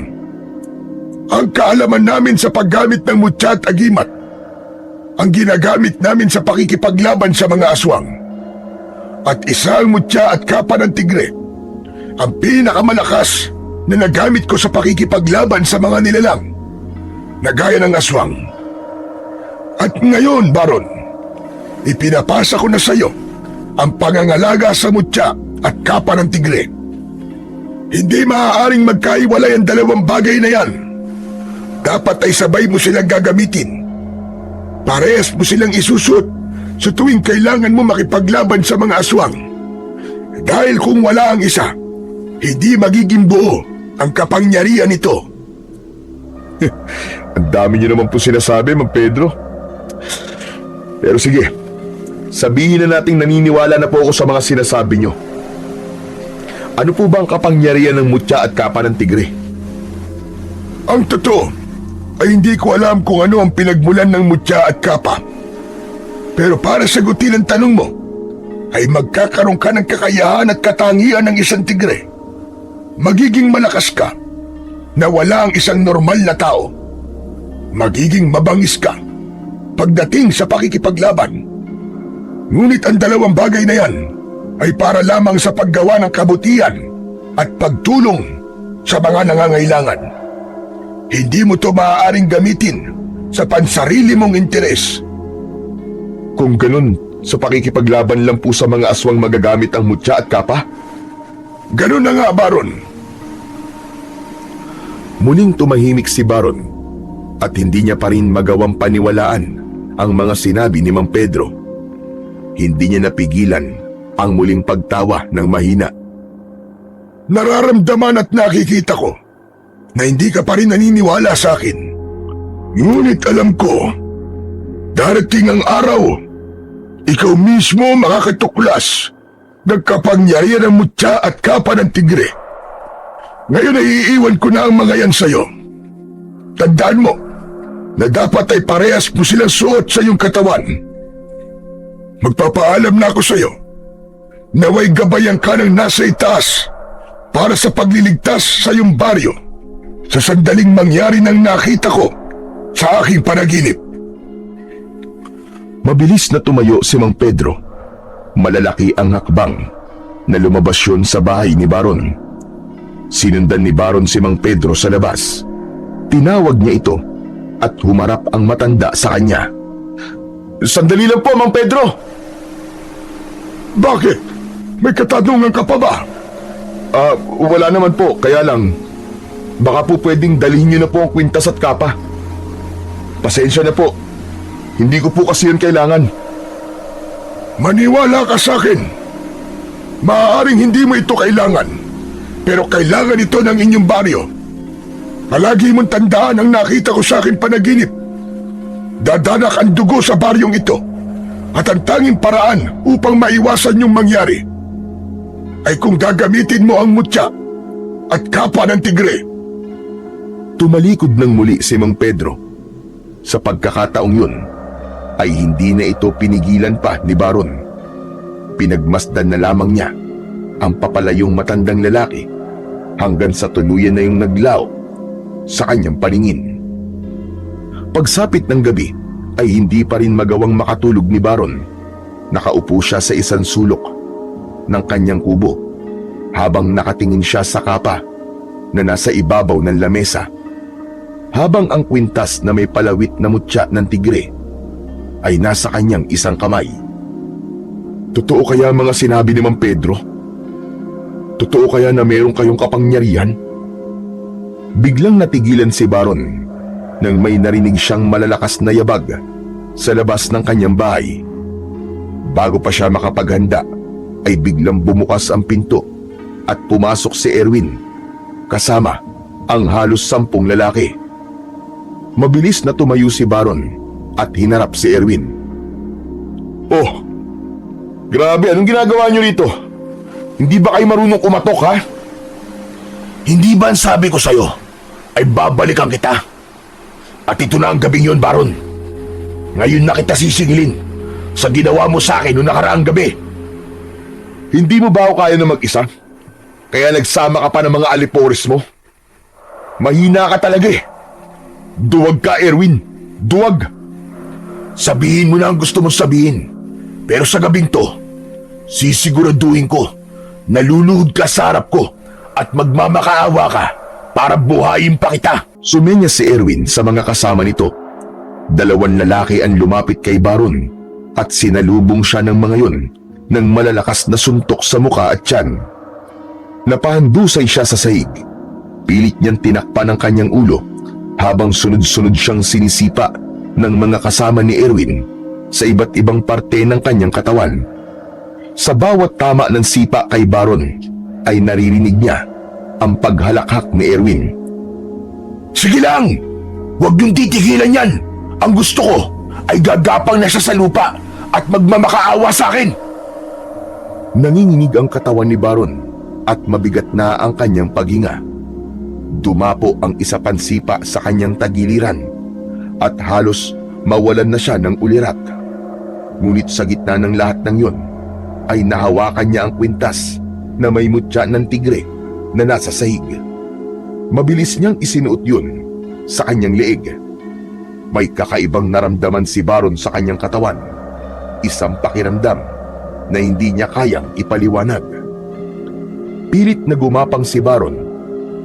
Ang kaalaman namin sa paggamit ng mutya at agimat ang ginagamit namin sa pakikipaglaban sa mga aswang. At isa ang mutya at kapa ng tigre, ang pinakamalakas na nagamit ko sa pakikipaglaban sa mga nilalang na gaya ng aswang. At ngayon, Baron, ipinapasa ko na sa iyo ang pangangalaga sa mutya at kapa ng tigre. Hindi maaaring magkaiwalay ang dalawang bagay na yan. Dapat ay sabay mo silang gagamitin. Parehas mo silang isusuot sa tuwing kailangan mo makipaglaban sa mga aswang. Dahil kung wala ang isa, hindi magiging buo ang kapangyarihan nito. Ang dami niyo naman po sinasabi, Mang Pedro. Pero sige, sabihin na nating naniniwala na po ako sa mga sinasabi niyo. Ano po ba ang kapangyarihan ng mutya at kapa ng tigre? Ang totoo ay hindi ko alam kung ano ang pinagmulan ng mutya at kapa. Pero para sagutin ang tanong mo, ay magkakaroon ka ng kakayahan at katangian ng isang tigre. Magiging malakas ka na wala ang isang normal na tao. Magiging mabangis ka pagdating sa pakikipaglaban. Ngunit ang dalawang bagay na yan ay para lamang sa paggawa ng kabutihan at pagtulong sa mga nangangailangan. Hindi mo to maaaring gamitin sa pansarili mong interes. Kung ganun, sa pakikipaglaban lang po sa mga aswang magagamit ang mutya at kapa? Ganun na nga, Baron. Muling tumahimik si Baron at hindi niya pa rin magawang paniwalaan ang mga sinabi ni Mang Pedro. Hindi niya napigilan ang muling pagtawa ng mahina. Nararamdaman at nakikita ko na hindi ka pa rin naniniwala sa akin. Ngunit alam ko, darating ang araw, ikaw mismo makakatuklas ng kapangyarihan ng mutya at kapa ng tigre. Ngayon ay iiwan ko na ang mga yan sa'yo. Tandaan mo na dapat ay parehas mo silang suot sa iyong katawan. Magpapaalam na ako sa'yo. Naway gabayan ka ng nasa itaas para sa pagliligtas sa iyong baryo sa sandaling mangyari ng nakita ko sa aking panaginip. Mabilis na tumayo si Mang Pedro. Malalaki ang hakbang na lumabas yun sa bahay ni Baron. Sinundan ni Baron si Mang Pedro sa labas. Tinawag niya ito at humarap ang matanda sa kanya. Sandali lang po, Mang Pedro! Bakit? May katanungan ka pa ba? Wala naman po, kaya lang baka po pwedeng dalhin niyo na po ang kwintas at kapa. Pasensya na po. Hindi ko po kasi yun kailangan. Maniwala ka sa akin. Maaaring hindi mo ito kailangan, pero kailangan ito ng inyong baryo. Palagi mong tandaan ang nakita ko sa aking panaginip. Dadanak ang dugo sa baryong ito, at ang tanging paraan upang maiwasan yung mangyari ay kung gagamitin mo ang mutya at kapa ng tigre. Tumalikod ng muli si Mang Pedro. Sa pagkakataong yun, ay hindi na ito pinigilan pa ni Baron. Pinagmasdan na lamang niya ang papalayong matandang lalaki hanggang sa tuluyan na yung naglaw sa kanyang paningin. Pagsapit ng gabi ay hindi pa rin magawang makatulog ni Baron. Nakaupo siya sa isang sulok ng kanyang kubo habang nakatingin siya sa kapa na nasa ibabaw ng lamesa, habang ang kwintas na may palawit na mutya ng tigre ay nasa kanyang isang kamay. Totoo kaya mga sinabi ni Mang Pedro? Totoo kaya na meron kayong kapangyarihan? Biglang natigilan si Baron nang may narinig siyang malalakas na yabag sa labas ng kanyang bahay. Bago pa siya makapaghanda ay biglang bumukas ang pinto at pumasok si Erwin kasama ang halos 10 lalaki. Mabilis na tumayo si Baron at hinarap si Erwin. Oh, grabe, anong ginagawa niyo rito? Hindi ba kayo marunong kumatok, ha? Hindi ba ang sabi ko sa'yo ay babalikan kita? At ito na ang gabing yon, Baron. Ngayon na kita sisingilin sa ginawa mo sa akin noong nakaraang gabi. Hindi mo ba ako kaya na mag-isa? Kaya nagsama ka pa ng mga alipores mo? Mahina ka talaga eh. Duwag ka, Erwin. Duwag. Sabihin mo na ang gusto mong sabihin. Pero sa gabing to, sisiguraduhin ko na luluhod ka sa harap ko at magmamakaawa ka para buhayin pa kita. Sumenya si Erwin sa mga kasama nito. 2 lalaki ang lumapit kay Baron at sinalubong siya ng mga yun ng malalakas na suntok sa muka at tiyan. Napahandusay siya sa sahig. Pilit niyang tinakpan ang kanyang ulo habang sunod-sunod siyang sinisipa ng mga kasama ni Erwin sa iba't ibang parte ng kanyang katawan. Sa bawat tama ng sipa kay Baron ay naririnig niya ang paghalakhak ni Erwin. Sige lang! Huwag niyong titigilan yan! Ang gusto ko ay gagapang na siya sa lupa at magmamakaawa sa akin! Nanginginig ang katawan ni Baron at mabigat na ang kanyang paghinga. Dumapo ang isa pang sipa sa kanyang tagiliran at halos mawalan na siya ng ulirat. Ngunit sa gitna ng lahat ng yon ay nahawakan niya ang kwintas na may mutya ng tigre na nasa sahig. Mabilis niyang isinuot yun sa kanyang leeg. May kakaibang naramdaman si Baron sa kanyang katawan. Isang pakiramdam na hindi niya kayang ipaliwanag. Pilit na gumapang si Baron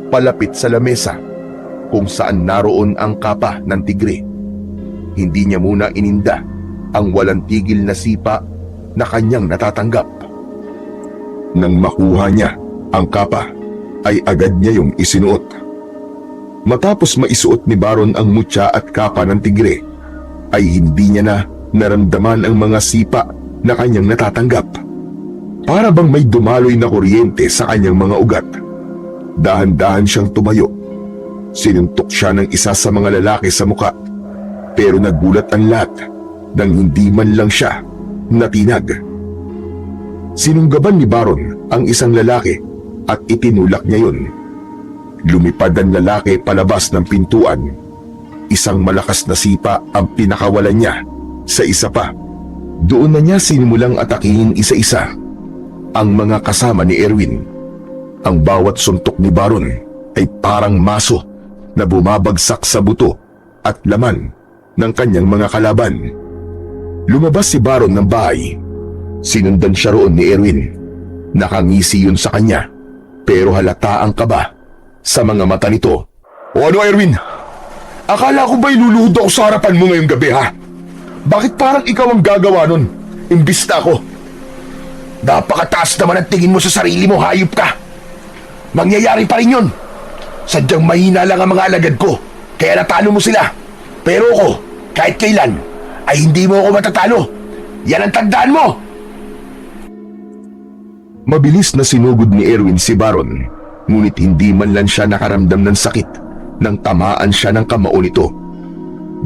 palapit sa lamesa kung saan naroon ang kapa ng tigre. Hindi niya muna ininda ang walang tigil na sipa na kanyang natatanggap. Nang makuha niya ang kapa, ay agad niya yung isinuot. Matapos maisuot ni Baron ang mutya at kapa ng tigre, ay hindi niya na naramdaman ang mga sipa na kanyang natatanggap. Para bang may dumaloy na kuryente sa kanyang mga ugat. Dahan-dahan siyang tumayo. Sinuntok siya ng isa sa mga lalaki sa muka, pero nagulat ang lahat nang hindi man lang siya natinag. Sinunggaban ni Baron ang isang lalaki at itinulak niya yun. Lumipad ang lalaki palabas ng pintuan. Isang malakas na sipa ang pinakawalan niya sa isa pa. Doon na niya sinimulang atakihin isa-isa ang mga kasama ni Erwin. Ang bawat suntok ni Baron ay parang maso na bumabagsak sa buto at laman ng kanyang mga kalaban. Lumabas si Baron ng bahay. Sinundan siya roon ni Erwin. Nakangisi yun sa kanya, pero halata ang kaba sa mga mata nito. O ano, Erwin? Akala ko ba'y luluhod ako sa harapan mo ngayong gabi, ha? Bakit parang ikaw ang gagawa nun, imbis na ako? Napakataas naman ang tingin mo sa sarili mo, hayop ka! Mangyayari pa rin yun! Sadyang mahina lang ang mga alagad ko, kaya natalo mo sila. Pero ako, kahit kailan, ay hindi mo ako matatalo. Yan ang tandaan mo! Mabilis na sinugod ni Erwin si Baron, ngunit hindi man lang siya nakaramdam ng sakit nang tamaan siya ng kamao nito.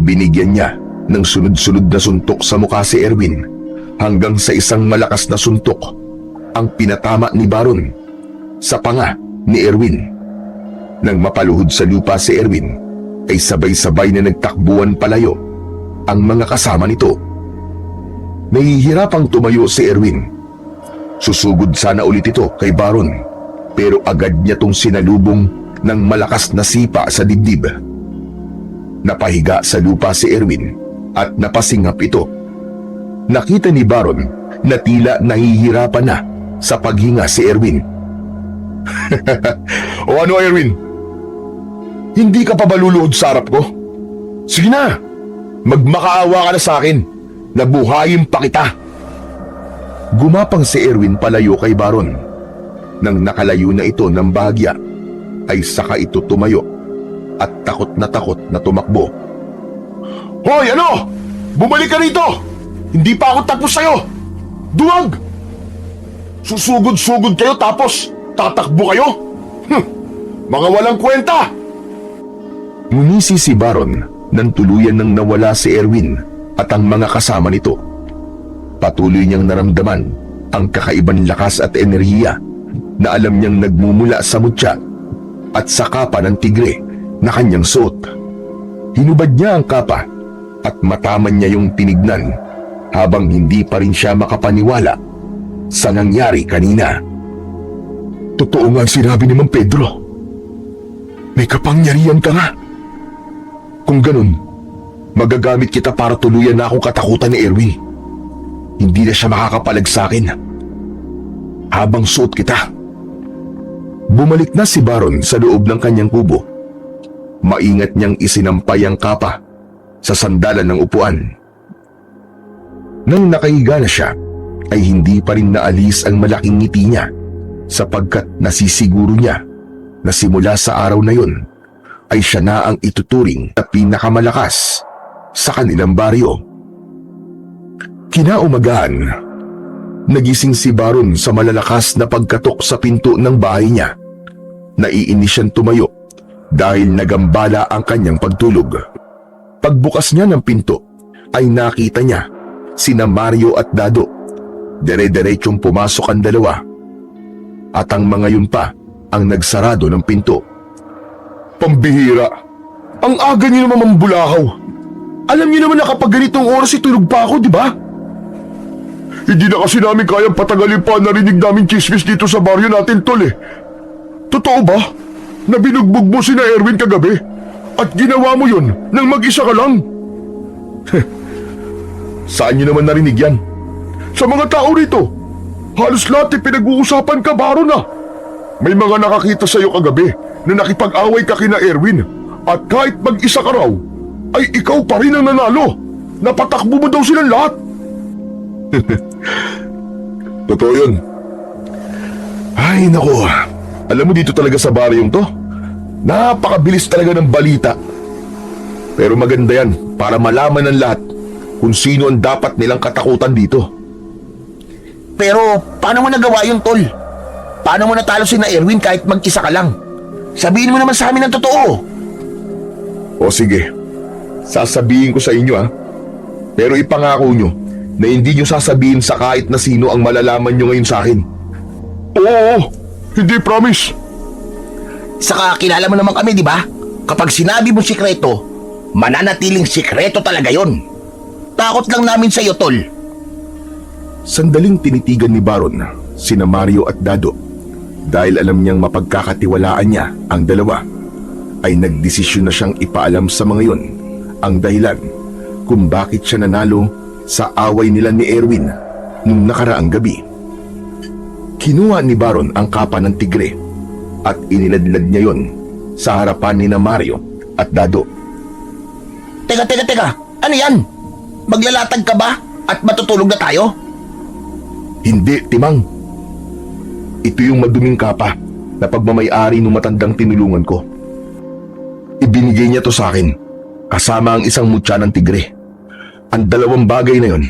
Binigyan niya ng sunod-sunod na suntok sa mukha si Erwin hanggang sa isang malakas na suntok ang pinatama ni Baron sa panga ni Erwin. Nang mapaluhod sa lupa si Erwin, ay sabay-sabay na nagtakbuhan palayo ang mga kasama nito. Nahihirapang tumayo si Erwin. Susugod sana ulit ito kay Baron, pero agad niya tong sinalubong ng malakas na sipa sa dibdib. Napahiga sa lupa si Erwin at napasingap ito. Nakita ni Baron na tila nahihirapan na sa paghinga si Erwin. O ano, Erwin? Hindi ka pa ba luluhod sa harap ko? Sige na, magmakaawa ka na sa akin. Nabuhayin pa kita. Gumapang si Erwin palayo kay Baron. Nang nakalayo na ito ng bahagya, ay saka ito tumayo at takot na tumakbo. Hoy, ano? Bumalik ka rito! Hindi pa ako tapos sa'yo! Duwag! Susugod-sugod kayo tapos tatakbo kayo? Mga walang kwenta! Ngumisi si Baron nang tuluyan nang nawala si Erwin at ang mga kasama nito. Patuloy niyang naramdaman ang kakaibang lakas at enerhiya na alam niyang nagmumula sa mutya at sa kapa ng tigre na kanyang suot. Hinubad niya ang kapa at mataman niya yung tinignan habang hindi pa rin siya makapaniwala sa nangyari kanina. Totoo nga ang sinabi ni Mang Pedro. May kapangyarihan ka nga. Kung ganun, magagamit kita para tuluyan na akong katakutan ni Erwin. Hindi na siya makakapalag sa akin habang suot kita. Bumalik na si Baron sa loob ng kanyang kubo. Maingat niyang isinampay ang kapa sa sandalan ng upuan. Nang nakahiga na siya, ay hindi pa rin naalis ang malaking ngiti niya sapagkat nasisiguro niya na simula sa araw na yun ay siya na ang ituturing na pinakamalakas sa kanilang baryo. Kinaumagahan, nagising si Baron sa malalakas na pagkatok sa pinto ng bahay niya. Naiinis siyang tumayo dahil nagambala ang kanyang pagtulog. Pagbukas niya ng pinto ay nakita niya sina Mario at Dado. Dire-diretsong pumasok ang dalawa at ang mga yun pa ang nagsarado ng pinto. Pambihira! Ang aga niyo naman mambulahaw! Alam niyo naman na kapag ganitong oras itulog pa ako, di ba? Hindi na kasi namin kayang patagalin pa narinig namin chismis dito sa baryo natin, tol eh. Totoo ba? Na binugbog mo si na Erwin kagabi? At ginawa mo yun nang mag-isa ka lang? Saan niyo naman narinig yan? Sa mga tao rito, halos lahat ay pinag-uusapan ka, Baron na. May mga nakakita sa'yo kagabi na nakipag-away ka kina Erwin at kahit mag-isa ka raw, ay ikaw pa rin ang nanalo. Napatakbo mo daw silang lahat. Totoo yun. Ay nako, alam mo dito talaga sa baryong to, napakabilis talaga ng balita. Pero maganda yan para malaman ng lahat kung sino ang dapat nilang katakutan dito. Pero paano mo nagawa yun, Tol? Paano mo natalo si na Erwin kahit mag-isa ka lang? Sabihin mo naman sa amin ang totoo. O sige, sasabihin ko sa inyo Pero ipangako nyo na hindi nyo sasabihin sa kahit na sino ang malalaman nyo ngayon sa akin. Oo, hindi promise. Saka kilala mo naman kami, di ba? Kapag sinabi mo sikreto, mananatiling sikreto talaga yon. Takot lang namin sa iyo, Tol. Sandaling tinitigan ni Baron sina Mario at Dado. Dahil alam niyang mapagkakatiwalaan niya ang dalawa, ay nagdesisyon na siyang ipaalam sa mga yon ang dahilan kung bakit siya nanalo sa away nila ni Erwin nung nakaraang gabi. Kinuha ni Baron ang kapa ng tigre at iniladlad niya yon sa harapan ni na Mario at Dado. Teka. Ano yan? Maglalatag ka ba at matutulog na tayo? Hindi, Timang. Ito yung maduming kapa na pagmamay-ari ng matandang tinulungan ko. Ibinigay niya to sa akin, kasama ang isang mutya ng tigre. Ang dalawang bagay na yon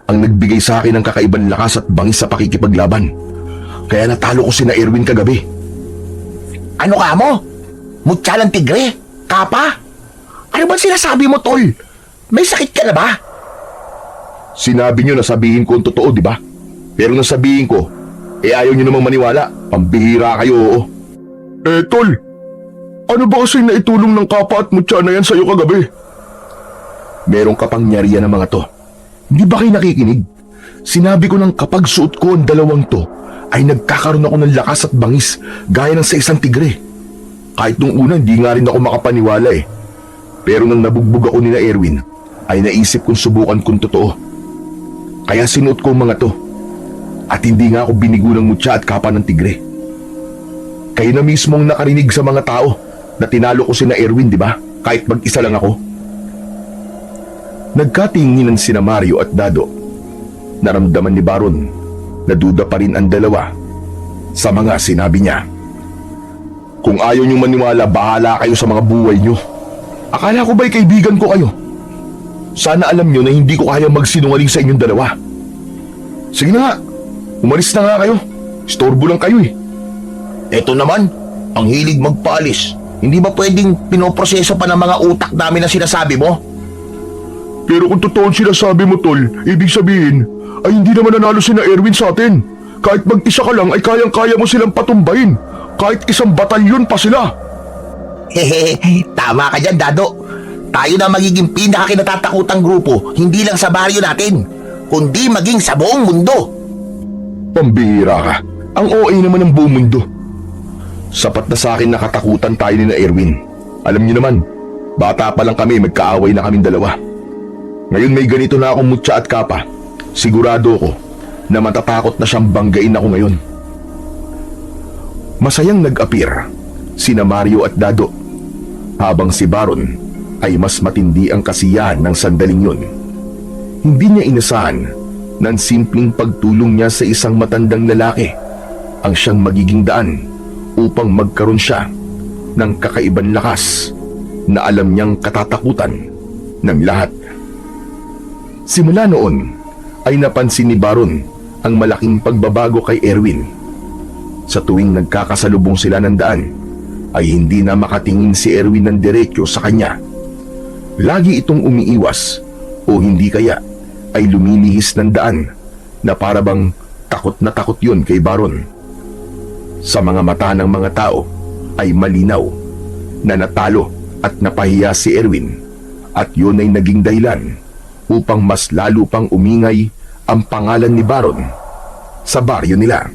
ang nagbigay sa akin ng kakaibang lakas at bangis sa pakikipaglaban. Kaya natalo ko si na Erwin kagabi. Ano ka mo? Mutya ng tigre? Kapa? Ano ba sinasabi mo, Tol? May sakit ka na ba? Sinabi niyo na sabihin ko ang totoo, di ba? Pero nang sabihin ko, ayaw niyo namang maniwala. Pambihira kayo, oo. Tol, ano ba kasing naitulong ng kapa at mutya na yan sa'yo kagabi? Merong kapangyarihan ng mga to. Hindi ba kayo nakikinig? Sinabi ko nang kapag suot ko ang dalawang to, ay nagkakaroon ako ng lakas at bangis gaya ng sa isang tigre. Kahit nung una, hindi nga rin ako makapaniwala eh. Pero nang nabugbog ako ni na Erwin, ay naisip kong subukan kung totoo. Kaya sinuot ko ang mga to. At hindi nga ako binigo ng mutya at kapa ng tigre. Kayo na mismong nakarinig sa mga tao na tinalo ko si na Erwin, di ba? Kahit mag-isa lang ako. Nagkatinginan sina Mario at Dado. Naramdaman ni Baron na duda pa rin ang dalawa sa mga sinabi niya. Kung ayaw niyong maniwala, bahala kayo sa mga buhay niyo. Akala ko ba'y kaibigan ko kayo? Sana alam niyo na hindi ko kaya magsinungaling sa inyong dalawa. Sige na nga, umalis na nga kayo. Istorbo lang kayo eh. Eto naman, ang hilig magpaalis. Hindi ba pwedeng pinoproseso pa ng mga utak namin na sinasabi mo? Pero kung totoo ang sinasabi mo, Tol, ibig sabihin ay hindi naman nanalo si na Erwin sa atin. Kahit mag-isa ka lang ay kayang-kaya mo silang patumbahin. Kahit isang batalyon pa sila. Hehehe, tama ka dyan, Dado. Tayo na magiging pinakakinatatakutang grupo, hindi lang sa baryo natin, kundi maging sa buong mundo. Pambihira ka. Ang OA naman ng buong mundo. Sapat na sa akin nakatakutan tayo ni na Erwin. Alam niyo naman, bata pa lang kami, magkaaway na kaming dalawa. Ngayon may ganito na akong mutya at kapa. Sigurado ko na matatakot na siyang banggain ako ngayon. Masayang nag-appear sina Mario at Dado, habang si Baron ay mas matindi ang kasiyahan ng sandaling yun. Hindi niya inasahan na ang simpleng pagtulong niya sa isang matandang lalaki ang siyang magiging daan upang magkaroon siya ng kakaibang lakas na alam niyang katatakutan ng lahat. Simula noon ay napansin ni Baron ang malaking pagbabago kay Erwin. Sa tuwing nagkakasalubong sila ng daan ay hindi na makatingin si Erwin ng diretso sa kanya. Lagi itong umiiwas o hindi kaya ay lumilihis ng daan na parabang takot na takot yun kay Baron. Sa mga mata ng mga tao ay malinaw na natalo at napahiya si Erwin, at yun ay naging dahilan upang mas lalo pang umingay ang pangalan ni Baron sa baryo nila.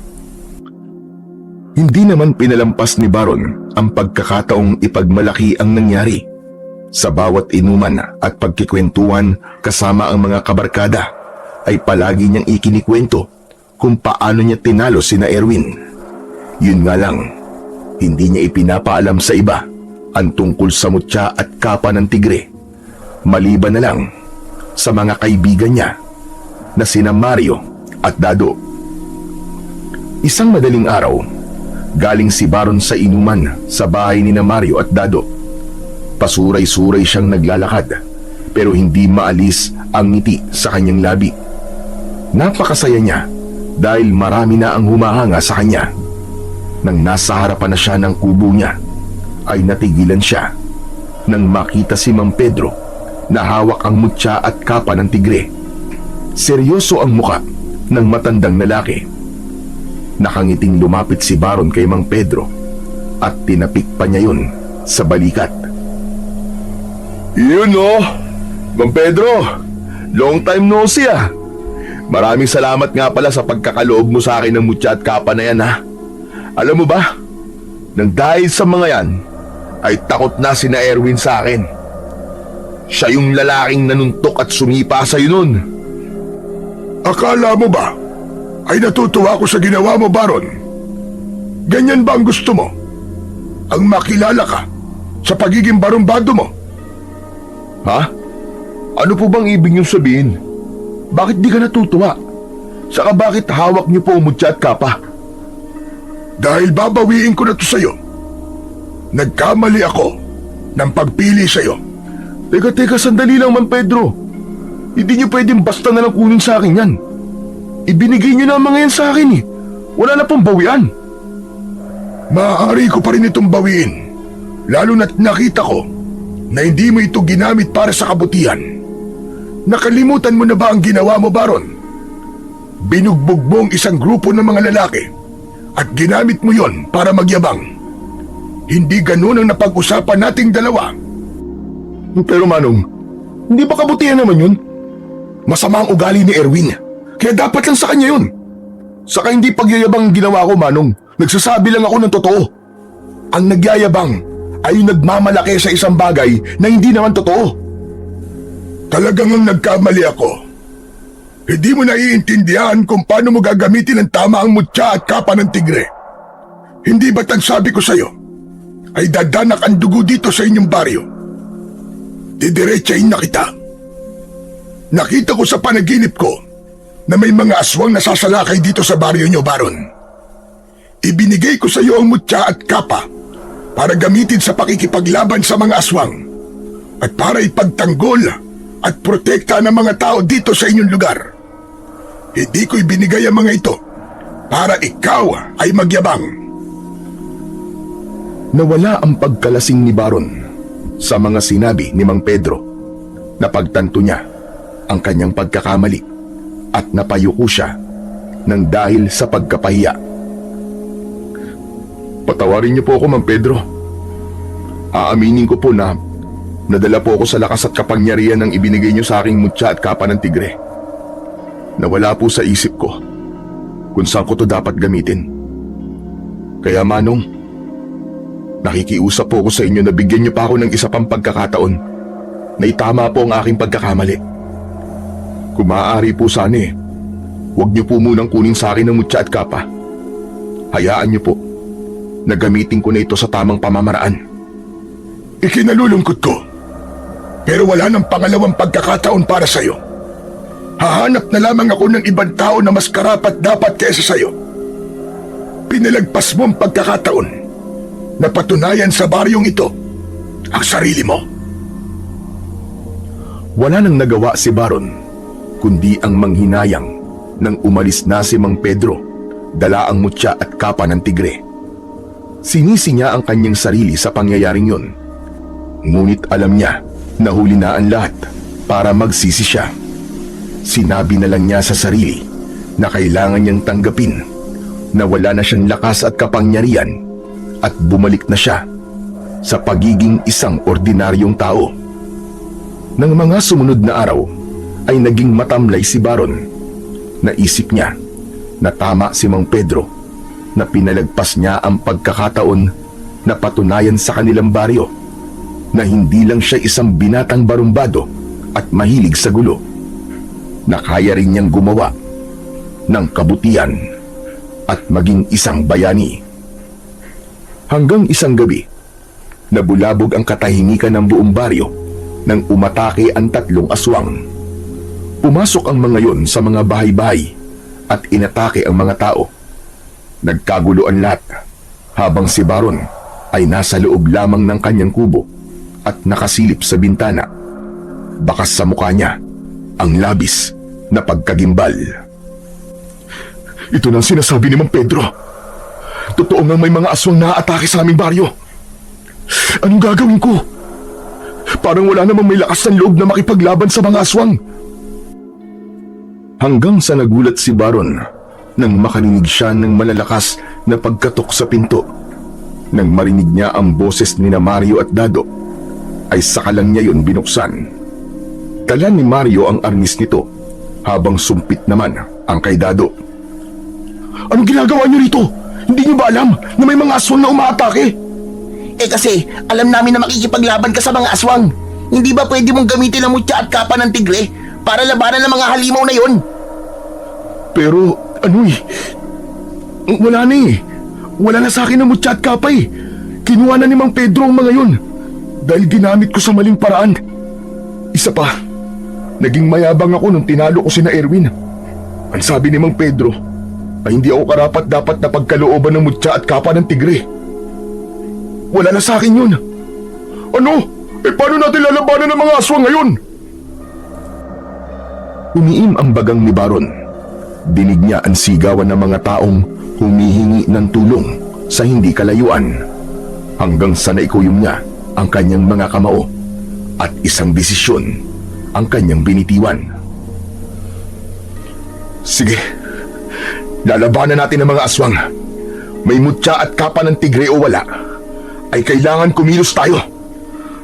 Hindi naman pinalampas ni Baron ang pagkakataong ipagmalaki ang nangyari. Sa bawat inuman at pagkikwentuhan kasama ang mga kabarkada ay palagi niyang ikinikwento kung paano niya tinalo sina Erwin. Yun nga lang, hindi niya ipinapaalam sa iba ang tungkol sa mutya at kapa ng tigre, maliban na lang sa mga kaibigan niya na sina Mario at Dado. Isang madaling araw, galing si Baron sa inuman sa bahay ni na Mario at Dado. Pasuray-suray siyang naglalakad, pero hindi maalis ang ngiti sa kanyang labi. Napakasaya niya dahil marami na ang humahanga sa kanya. Nang nasa harapan na siya ng kubo niya, ay natigilan siya nang makita si Mang Pedro na hawak ang mutya at kapa ng tigre. Seryoso ang muka ng matandang lalaki. Nakangiting lumapit si Baron kay Mang Pedro at tinapik pa niya yun sa balikat. Yun oh, Mang Pedro, long time no see ah. Maraming salamat nga pala sa pagkakaloob mo sa akin ng mutya at kapa na yan ha. Alam mo ba, nang dahil sa mga yan, ay takot na sina Erwin sa akin. Siya yung lalaking nanuntok at sumipa sa'yo nun. Akala mo ba ay natutuwa ko sa ginawa mo, Baron? Ganyan ba ang gusto mo? Ang makilala ka sa pagiging barumbado mo? Ha? Ano po bang ibig niyong sabihin? Bakit di ka natutuwa? Saka bakit hawak niyo po ang mutya at kapa? Dahil babawiin ko na to sa'yo. Nagkamali ako ng pagpili sa'yo. Teka, sandali lang, Mang Pedro. Hindi niyo pwedeng basta na lang kunin sa akin yan. Ibinigay niyo na ang mga yan sa akin eh. Wala na pong bawian. Maaari ko pa rin itong bawiin. Lalo na't nakita ko na hindi mo ito ginamit para sa kabutihan. Nakalimutan mo na ba ang ginawa mo, Baron? Binugbog mo ang isang grupo ng mga lalaki at ginamit mo yon para magyabang. Hindi ganun ang napag-usapan nating dalawa. Pero Manong, hindi ba kabutihan naman yun? Masama ang ugali ni Erwin, kaya dapat lang sa kanya yun. Saka hindi pagyayabang ang ginawa ko, Manong. Nagsasabi lang ako ng totoo. Ang nagyayabang ay yung nagmamalaki sa isang bagay na hindi naman totoo. Talagang ang nagkamali ako. Hindi mo naiintindihan kung paano mo gagamitin ng tama ang mutya at kapa ng tigre. Hindi ba't ang sabi ko sa'yo ay dadanak ang dugo dito sa inyong baryo? Didiretsahin na kita. Nakita ko sa panaginip ko na may mga aswang nasasalakay dito sa baryo nyo, Baron. Ibinigay ko sa iyo ang mutya at kapa para gamitin sa pakikipaglaban sa mga aswang at para ipagtanggol at protekta ng mga tao dito sa inyong lugar. Hindi ko ibinigay ang mga ito para ikaw ay magyabang. Nawala ang pagkalasing ni Baron sa mga sinabi ni Mang Pedro. Napagtanto niya ang kanyang pagkakamali at napayuko siya ng dahil sa pagkapahiya. Patawarin niyo po ako, Mang Pedro. Aaminin ko po na nadala po ako sa lakas at kapangyarihan ng ibinigay niyo sa aking mutya at kapa ng tigre. Nawala po sa isip ko kung saan ko to dapat gamitin. Kaya Manong, nakikiusap po ako sa inyo na bigyan niyo pa ako ng isa pang pagkakataon na itama po ang aking pagkakamali. Kung maaari po sana huwag niyo po munang kunin sa akin ang mutya at kapa. Hayaan niyo po na gamitin ko na ito sa tamang pamamaraan. Ikinalulungkot ko, pero wala nang pangalawang pagkakataon para sa'yo. Hahanap na lamang ako ng ibang tao na mas karapat dapat kaysa sa'yo. Pinalagpas mo ang pagkakataon na patunayan sa baryong ito ang sarili mo. Wala nang nagawa si Baron kundi ang manghinayang nang umalis na si Mang Pedro, dala ang mutya at kapa ng tigre. Sinisi niya ang kanyang sarili sa pangyayaring yun. Ngunit alam niya na huli na ang lahat para magsisi siya. Sinabi na lang niya sa sarili na kailangan niyang tanggapin na wala na siyang lakas at kapangyarihan at bumalik na siya sa pagiging isang ordinaryong tao. Nang mga sumunod na araw ay naging matamlay si Baron. Naisip niya na tama si Mang Pedro na pinalagpas niya ang pagkakataon na patunayan sa kanilang baryo na hindi lang siya isang binatang barumbado at mahilig sa gulo, na kaya rin niyang gumawa ng kabutihan at maging isang bayani. Hanggang isang gabi, nabulabog ang katahimikan ng buong baryo nang umatake ang 3 aswang. Pumasok ang mga yon sa mga bahay-bahay at inatake ang mga tao. Nagkagulo ang lahat habang si Baron ay nasa loob lamang ng kanyang kubo at nakasilip sa bintana. Bakas sa mukha niya ang labis na pagkagimbal. Ito na ang sinasabi ni Mang Pedro. Totoo nga may mga aswang naaatake sa aming baryo. Anong gagawin ko? Parang wala namang may lakas ng loob na makipaglaban sa mga aswang. Hanggang sa nagulat si Baron nang makarinig siya ng malalakas na pagkatok sa pinto. Nang marinig niya ang boses ni Mario at Dado, ay saka lang niya yun binuksan. Dala ni Mario ang arnis nito, habang sumpit naman ang kay Dado. Anong ginagawa niyo rito? Hindi niyo ba alam na may mga aswang na umaatake? Kasi alam namin na makikipaglaban ka sa mga aswang. Hindi ba pwede mong gamitin ang mutya at kapa ng tigre para labanan ng mga halimaw na yon? Pero wala na Wala na sa akin ang mutya at kapa Kinuha na ni Mang Pedro ang mga yun dahil ginamit ko sa maling paraan. Isa pa, naging mayabang ako nung tinalo ko sina Erwin. Ang sabi ni Mang Pedro ay hindi ako karapat dapat na pagkalooban ng mutya at kapa ng tigre. Wala na sa akin yun. Ano? Paano natin lalabanan ng mga aswang ngayon? Umiim ang bagang ni Baron. Dinig niya ang sigawan ng mga taong humihingi ng tulong sa hindi kalayuan, hanggang sa naikuyom niya ang kanyang mga kamao at isang desisyon ang kanyang binitiwan. Sige, lalabanan natin ang mga aswang. May mutya at kapa ng tigre o wala, ay kailangan kumilos tayo.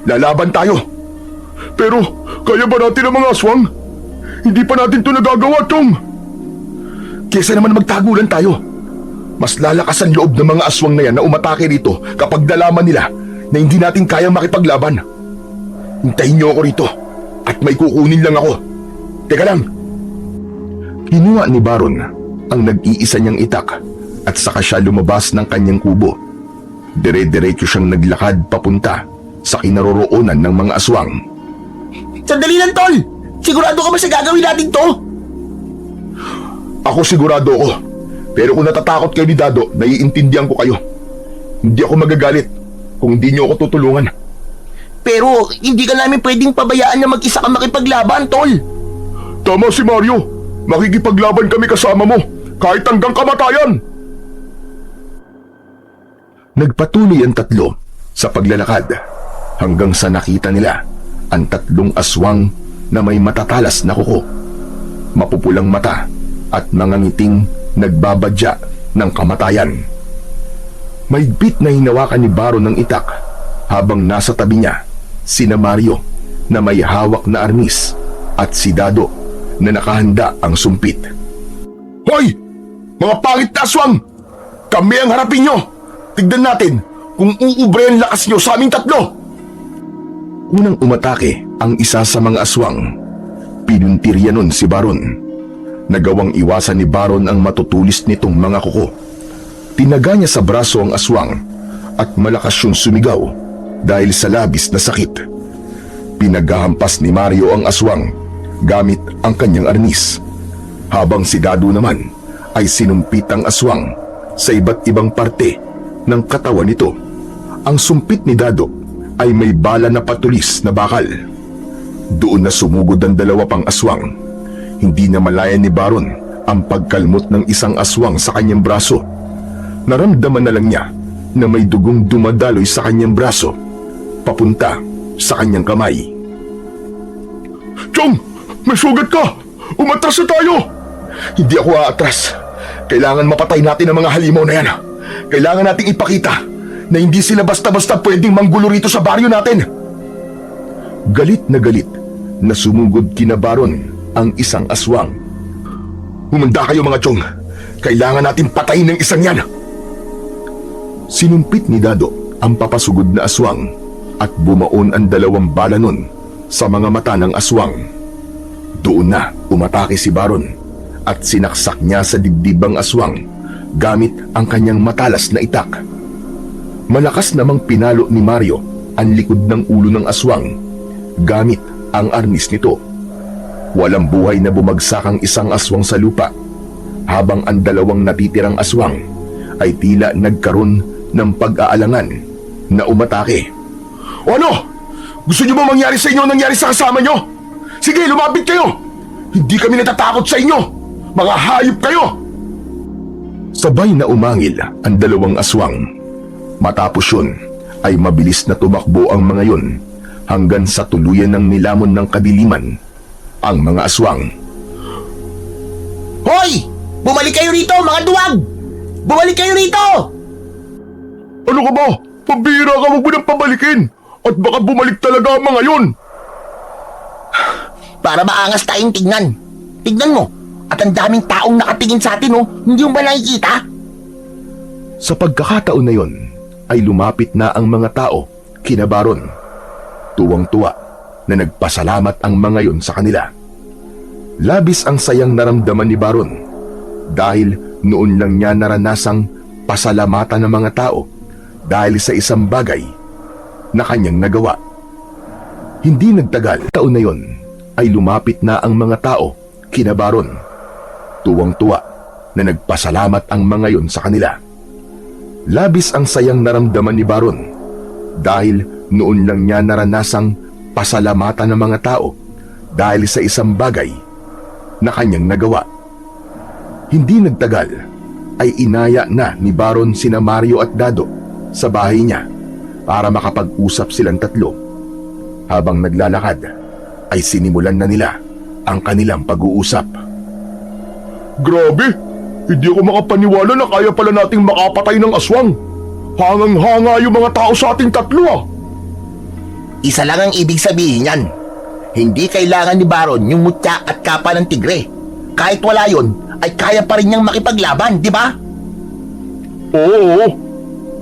Lalaban tayo. Pero kaya ba natin ang mga aswang? Hindi pa natin ito nagagawa, Chong. Kesa naman magtagulan tayo. Mas lalakas ang loob ng mga aswang na yan na umatake dito kapag nalaman nila na hindi natin kayang makipaglaban. Hintayin niyo ako rito at may kukunin lang ako. Teka lang. Kinuha ni Baron ang nag-iisa niyang itak at saka siya lumabas ng kanyang kubo. Dire-diretso siyang naglakad papunta sa kinaroroonan ng mga aswang. Sandali lang, Tol! Sigurado ka ba sa gagawin natin to? Ako sigurado ko. Pero kung natatakot kayo ni Dado, naiintindihan ko kayo. Hindi ako magagalit kung hindi niyo ako tutulungan. Pero hindi ka namin pwedeng pabayaan na mag-isa ka makipaglaban, tol. Tama si Mario. Makikipaglaban kami kasama mo, kahit hanggang kamatayan. Nagpatuloy ang tatlo sa paglalakad hanggang sa nakita nila ang tatlong aswang na may matatalas na kuko, mapupulang mata at mga ngiting nagbabadya ng kamatayan. Mahigpit na hinawakan ni Baron ng itak habang nasa tabi niya sina Mario na may hawak na arnis at si Dado na nakahanda ang sumpit. Hoy! Mga pangit na aswang! Kami ang harapin nyo! Tignan natin kung uubre ang lakas nyo sa aming tatlo! Unang umatake ang isa sa mga aswang. Pinuntirya nun si Baron. Nagawang iwasan ni Baron ang matutulis nitong mga kuko. Tinaga niya sa braso ang aswang at malakas siyang sumigaw dahil sa labis na sakit. Pinaghahampas ni Mario ang aswang gamit ang kanyang arnis, habang si Dado naman ay sinumpit ang aswang sa iba't ibang parte ng katawan nito. Ang sumpit ni Dado ay may bala na patulis na bakal. Doon na sumugod ang dalawa pang aswang. Hindi na malaya ni Baron ang pagkalmot ng isang aswang sa kanyang braso. Naramdaman na lang niya na may dugong dumadaloy sa kanyang braso papunta sa kanyang kamay. Chong! May sugat ka! Umatras na tayo! Hindi ako aatras. Kailangan mapatay natin ang mga halimaw na yan. Kailangan nating ipakita na hindi sila basta-basta pwedeng manggulo rito sa baryo natin. Galit na sumugod kina Baron ang isang aswang. Humanda kayo mga Chong. Kailangan natin patayin ng isang yan. Sinumpit ni Dado ang papasugod na aswang at bumaon ang dalawang bala nun sa mga mata ng aswang. Doon na umatake si Baron at sinaksak niya sa dibdibang aswang gamit ang kanyang matalas na itak. Malakas namang pinalo ni Mario ang likod ng ulo ng aswang gamit ang arnis nito. Walang buhay na bumagsak ang isang aswang sa lupa, habang ang dalawang natitirang aswang ay tila nagkaroon ng pag-aalangan na umatake. O ano? Gusto niyo ba mangyari sa inyo nangyari sa kasama niyo? Sige, lumapit kayo! Hindi kami natatakot sa inyo! Mga hayop kayo! Sabay na umangil ang dalawang aswang. Matapos yun ay mabilis na tumakbo ang mga yun hanggang sa tuluyan ng nilamon ng kadiliman ang mga aswang. Hoy! Bumalik kayo rito, mga duwag! Bumalik kayo rito! Ano ka ba? Pambira ka, huwag mo nang pabalikin! At baka bumalik talaga ang mga yun! Para maangas tayong tignan. Tignan mo, at ang daming taong nakatingin sa atin, oh. Hindi mo ba nakikita? Sa pagkakataon na yon ay lumapit na ang mga tao kina Baron. Tuwang-tuwa na nagpasalamat ang mga yon sa kanila. Labis ang sayang naramdaman ni Baron dahil noon lang niya naranasang pasalamatan ng mga tao dahil sa isang bagay na kanyang nagawa. Hindi nagtagal, taon na yon ay lumapit na ang mga tao kina Baron. Tuwang-tuwa na nagpasalamat ang mga yon sa kanila. Labis ang sayang naramdaman ni Baron dahil noon lang niya naranasang pasalamatan ng mga tao dahil sa isang bagay na kanyang nagawa. Hindi nagtagal ay inaya na ni Baron sina Mario at Dado sa bahay niya para makapag-usap silang tatlo. Habang naglalakad ay sinimulan na nila ang kanilang pag-uusap. Grabe! Hindi ako makapaniwala na kaya pala nating makapatay ng aswang. Hangang-hanga yung mga tao sa ating tatlo ah. Isa lang ang ibig sabihin yan. Hindi kailangan ni Baron yung mutya at kapa ng tigre. Kahit wala yon, ay kaya pa rin niyang makipaglaban, di ba? Oo.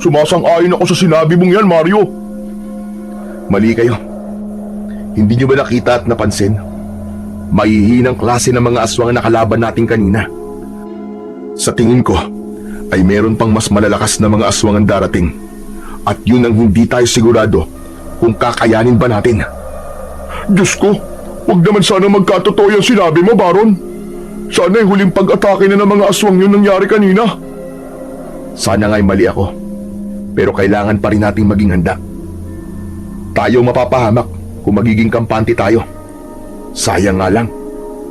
Sumasang-ayon ako sa sinabi mong yan, Mario. Mali kayo. Hindi niyo ba nakita at napansin? Mahihinang klase ng mga aswang na kalaban natin kanina. Sa tingin ko, ay meron pang mas malalakas na mga aswang ang darating. At yun ang hindi tayo sigurado kung kakayanin ba natin. Diyos ko, huwag naman sana magkatotoo yung sinabi mo, Baron. Sana yung huling pag-atake na ng mga aswang yun nangyari kanina. Sana nga'y mali ako. Pero kailangan pa rin nating maging handa. Tayo mapapahamak kung magiging kampante tayo. Sayang nga lang,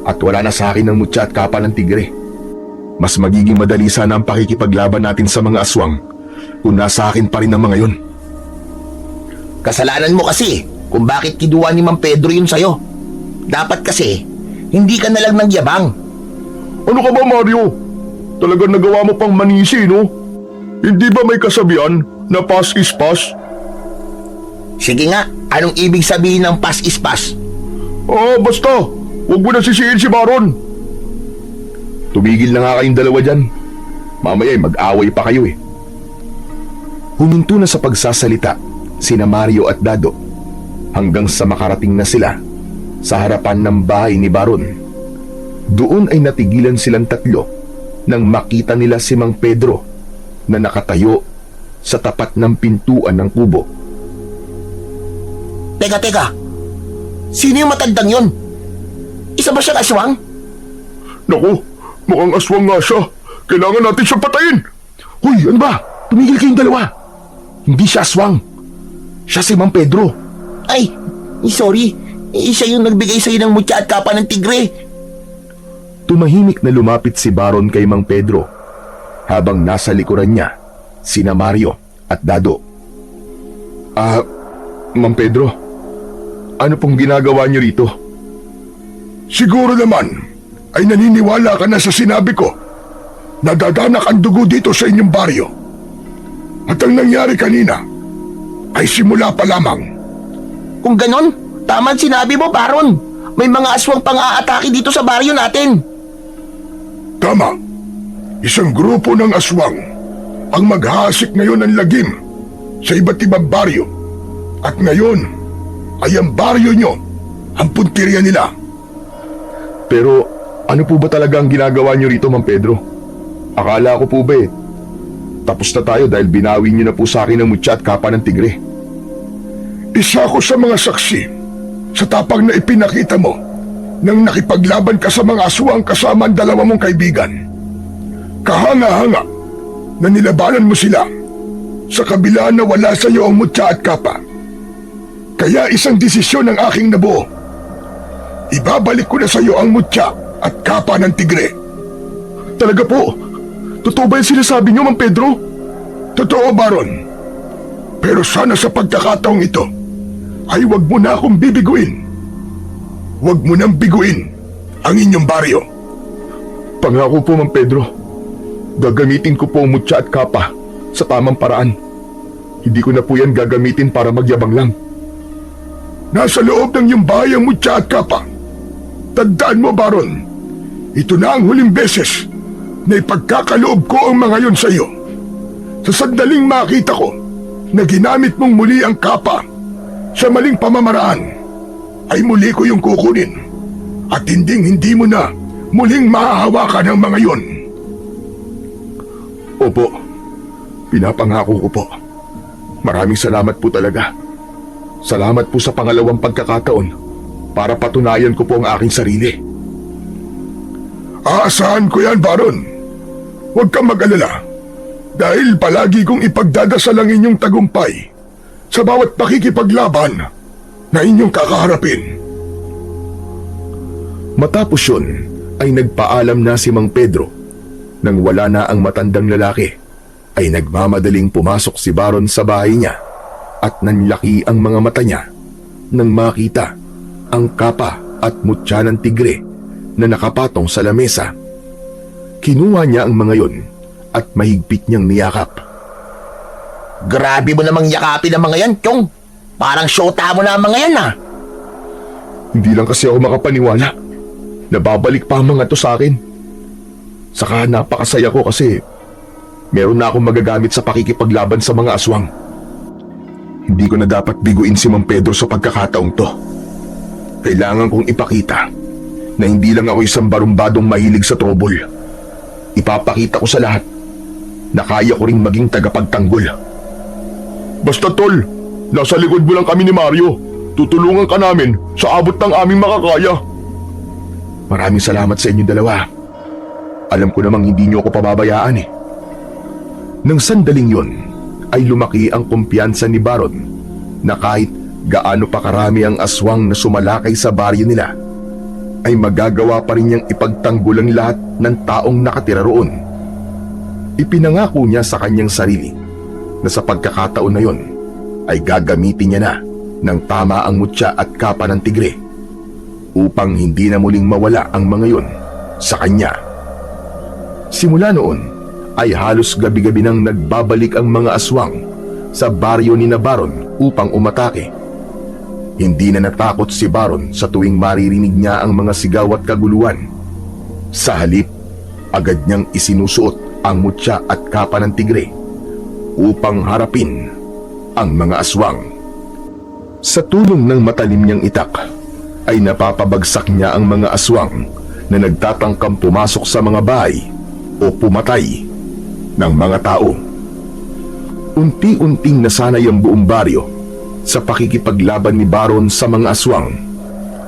at wala na sa akin ng mutya at kapa ng tigre. Mas magiging madali sana ang pakikipaglaban natin sa mga aswang kung nasa akin pa rin ang mga yun. Kasalanan mo kasi kung bakit kinuha ni Mang Pedro yun sa'yo. Dapat kasi, hindi ka na lang nagyabang. Ano ka ba, Mario? Talagang nagawa mo pang manisi, no? Hindi ba may kasabihan na pass is pass? Sige nga, anong ibig sabihin ng pass is pass? Basta. Huwag mo na sisihin si Baron. Tumigil na nga kayong dalawa dyan. Mamaya mag-away pa kayo eh. Huminto na sa pagsasalita sina Mario at Dado hanggang sa makarating na sila sa harapan ng bahay ni Baron. Doon ay natigilan silang tatlo nang makita nila si Mang Pedro na nakatayo sa tapat ng pintuan ng kubo. Teka. Sino yung matandang yun? Isa ba siyang aswang? Naku, mukhang aswang nga siya. Kailangan natin siyang patayin. Hoy, ano ba? Tumigil kayong dalawa. Hindi siya aswang. Siya si Mang Pedro. Ay, sorry. Siya yung nagbigay sa'yo ng mutya at kapa ng tigre. Tumahimik na lumapit si Baron kay Mang Pedro habang nasa likuran niya sina Mario at Dado. Mang Pedro, ano pong ginagawa niyo rito? Siguro naman ay naniniwala ka na sa sinabi ko. Nadadanak ang dugo dito sa inyong baryo. At ang nangyari kanina ay simula pa lamang. Kung ganon, tama ang sinabi mo, Baron. May mga aswang pang-aatake dito sa baryo natin. Tama. Isang grupo ng aswang ang maghahasik ngayon ng lagim sa iba't ibang baryo. At ngayon ay ang baryo nyo ang puntirya nila. Pero ano po ba talaga ang ginagawa niyo rito, Mang Pedro? Akala ko po ba tapos na tayo dahil binawi niyo na po sa akin ang mutya at kapa ng tigre. Isa ko sa mga saksi sa tapang na ipinakita mo nang nakipaglaban ka sa mga aswang kasama ang dalawa mong kaibigan. Kahanga-hanga na nilabanan mo sila sa kabila na wala sa iyo ang mutya at kapa. Kaya isang desisyon ang aking nabuo. Ibabalik ko na sa iyo ang mutya at kapa ng tigre. Talaga po? Totoo ba yung sinasabi niyo, Mang Pedro? Totoo, Baron. Pero sana sa pagkakataong ito ay wag mo na akong bibiguin. Wag mo nang biguin ang inyong baryo. Pangako po, Mang Pedro. Gagamitin ko po ang mutya at kapa sa tamang paraan. Hindi ko na po yan gagamitin para magyabang lang. Nasa loob ng iyong bahay ang mutya at kapa. Tandaan mo, Baron, ito na ang huling beses na ipagkakaloob ko ang mga yon sa iyo. Sa sandaling makita ko na ginamit mong muli ang kapa sa maling pamamaraan, ay muli ko yung kukunin at hindi mo na muling mahahawakan ang mga yon. Opo, pinapangako ko po. Maraming salamat po talaga. Salamat po sa pangalawang pagkakataon para patunayan ko po ang aking sarili. Aasahan ko yan, Baron. Huwag kang mag-alala dahil palagi kong ipagdadasal ang inyong tagumpay sa bawat pakikipaglaban na inyong kakaharapin. Matapos yun ay nagpaalam na si Mang Pedro. Nang wala na ang matandang lalaki ay nagmamadaling pumasok si Baron sa bahay niya at nanlaki ang mga mata niya nang makita ang kapa at mutya ng tigre na nakapatong sa lamesa. Kinuha niya ang mga yon at mahigpit niyang niyakap. Grabe mo namang yakapin ang mga yan, Chong. Parang syota mo na ang mga yan, ah. Hindi lang kasi ako makapaniwala. Nababalik pa ang mga to sa akin. Saka napakasaya ko kasi meron na akong magagamit sa pakikipaglaban sa mga aswang. Hindi ko na dapat biguin si Mang Pedro sa pagkakataong to. Kailangan kong ipakita na hindi lang ako isang barumbadong mahilig sa trouble. Ipapakita ko sa lahat na kaya ko ring maging tagapagtanggol. Basta tol, nasa likod mo lang kami ni Mario. Tutulungan ka namin sa abot ng aming makakaya. Maraming salamat sa inyo dalawa. Alam ko namang hindi niyo ako pababayaan eh. Nang sandaling yon, ay lumaki ang kumpiyansa ni Baron na kahit gaano pa karami ang aswang na sumalakay sa baryo nila, ay magagawa pa rin niyang ipagtanggol ang lahat ng taong nakatira roon. Ipinangako niya sa kanyang sarili na sa pagkakataon na yon ay gagamitin niya na ng tama ang mutya at kapa ng tigre upang hindi na muling mawala ang mga yon sa kanya. Simula noon ay halos gabi-gabi nang nagbabalik ang mga aswang sa baryo ni Baron upang umatake. Hindi na natakot si Baron sa tuwing maririnig niya ang mga sigaw at kaguluhan. Sa halip, agad niyang isinusuot ang mutya at kapa ng tigre upang harapin ang mga aswang. Sa tulong ng matalim niyang itak, ay napapabagsak niya ang mga aswang na nagtatangkang pumasok sa mga bahay o pumatay ng mga tao. Unti-unting nasanay ang buong baryo sa pakikipaglaban ni Baron sa mga aswang,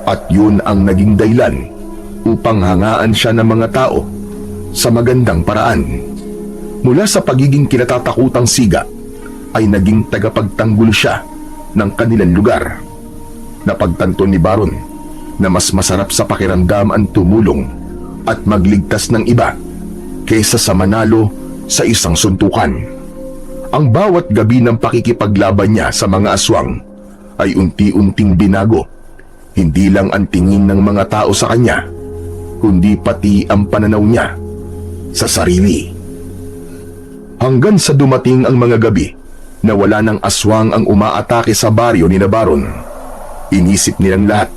at yun ang naging dahilan upang hangaan siya ng mga tao sa magandang paraan. Mula sa pagiging kinatatakutang siga ay naging tagapagtanggol siya ng kanilang lugar. Napagtanto ni Baron na mas masarap sa pakiramdam ang tumulong at magligtas ng iba kaysa sa manalo sa isang suntukan. Ang bawat gabi ng pakikipaglaban niya sa mga aswang ay unti-unting binago, hindi lang ang tingin ng mga tao sa kanya, kundi pati ang pananaw niya sa sarili. Hanggang sa dumating ang mga gabi na wala ng aswang ang umaatake sa baryo ni Baron, inisip nilang lahat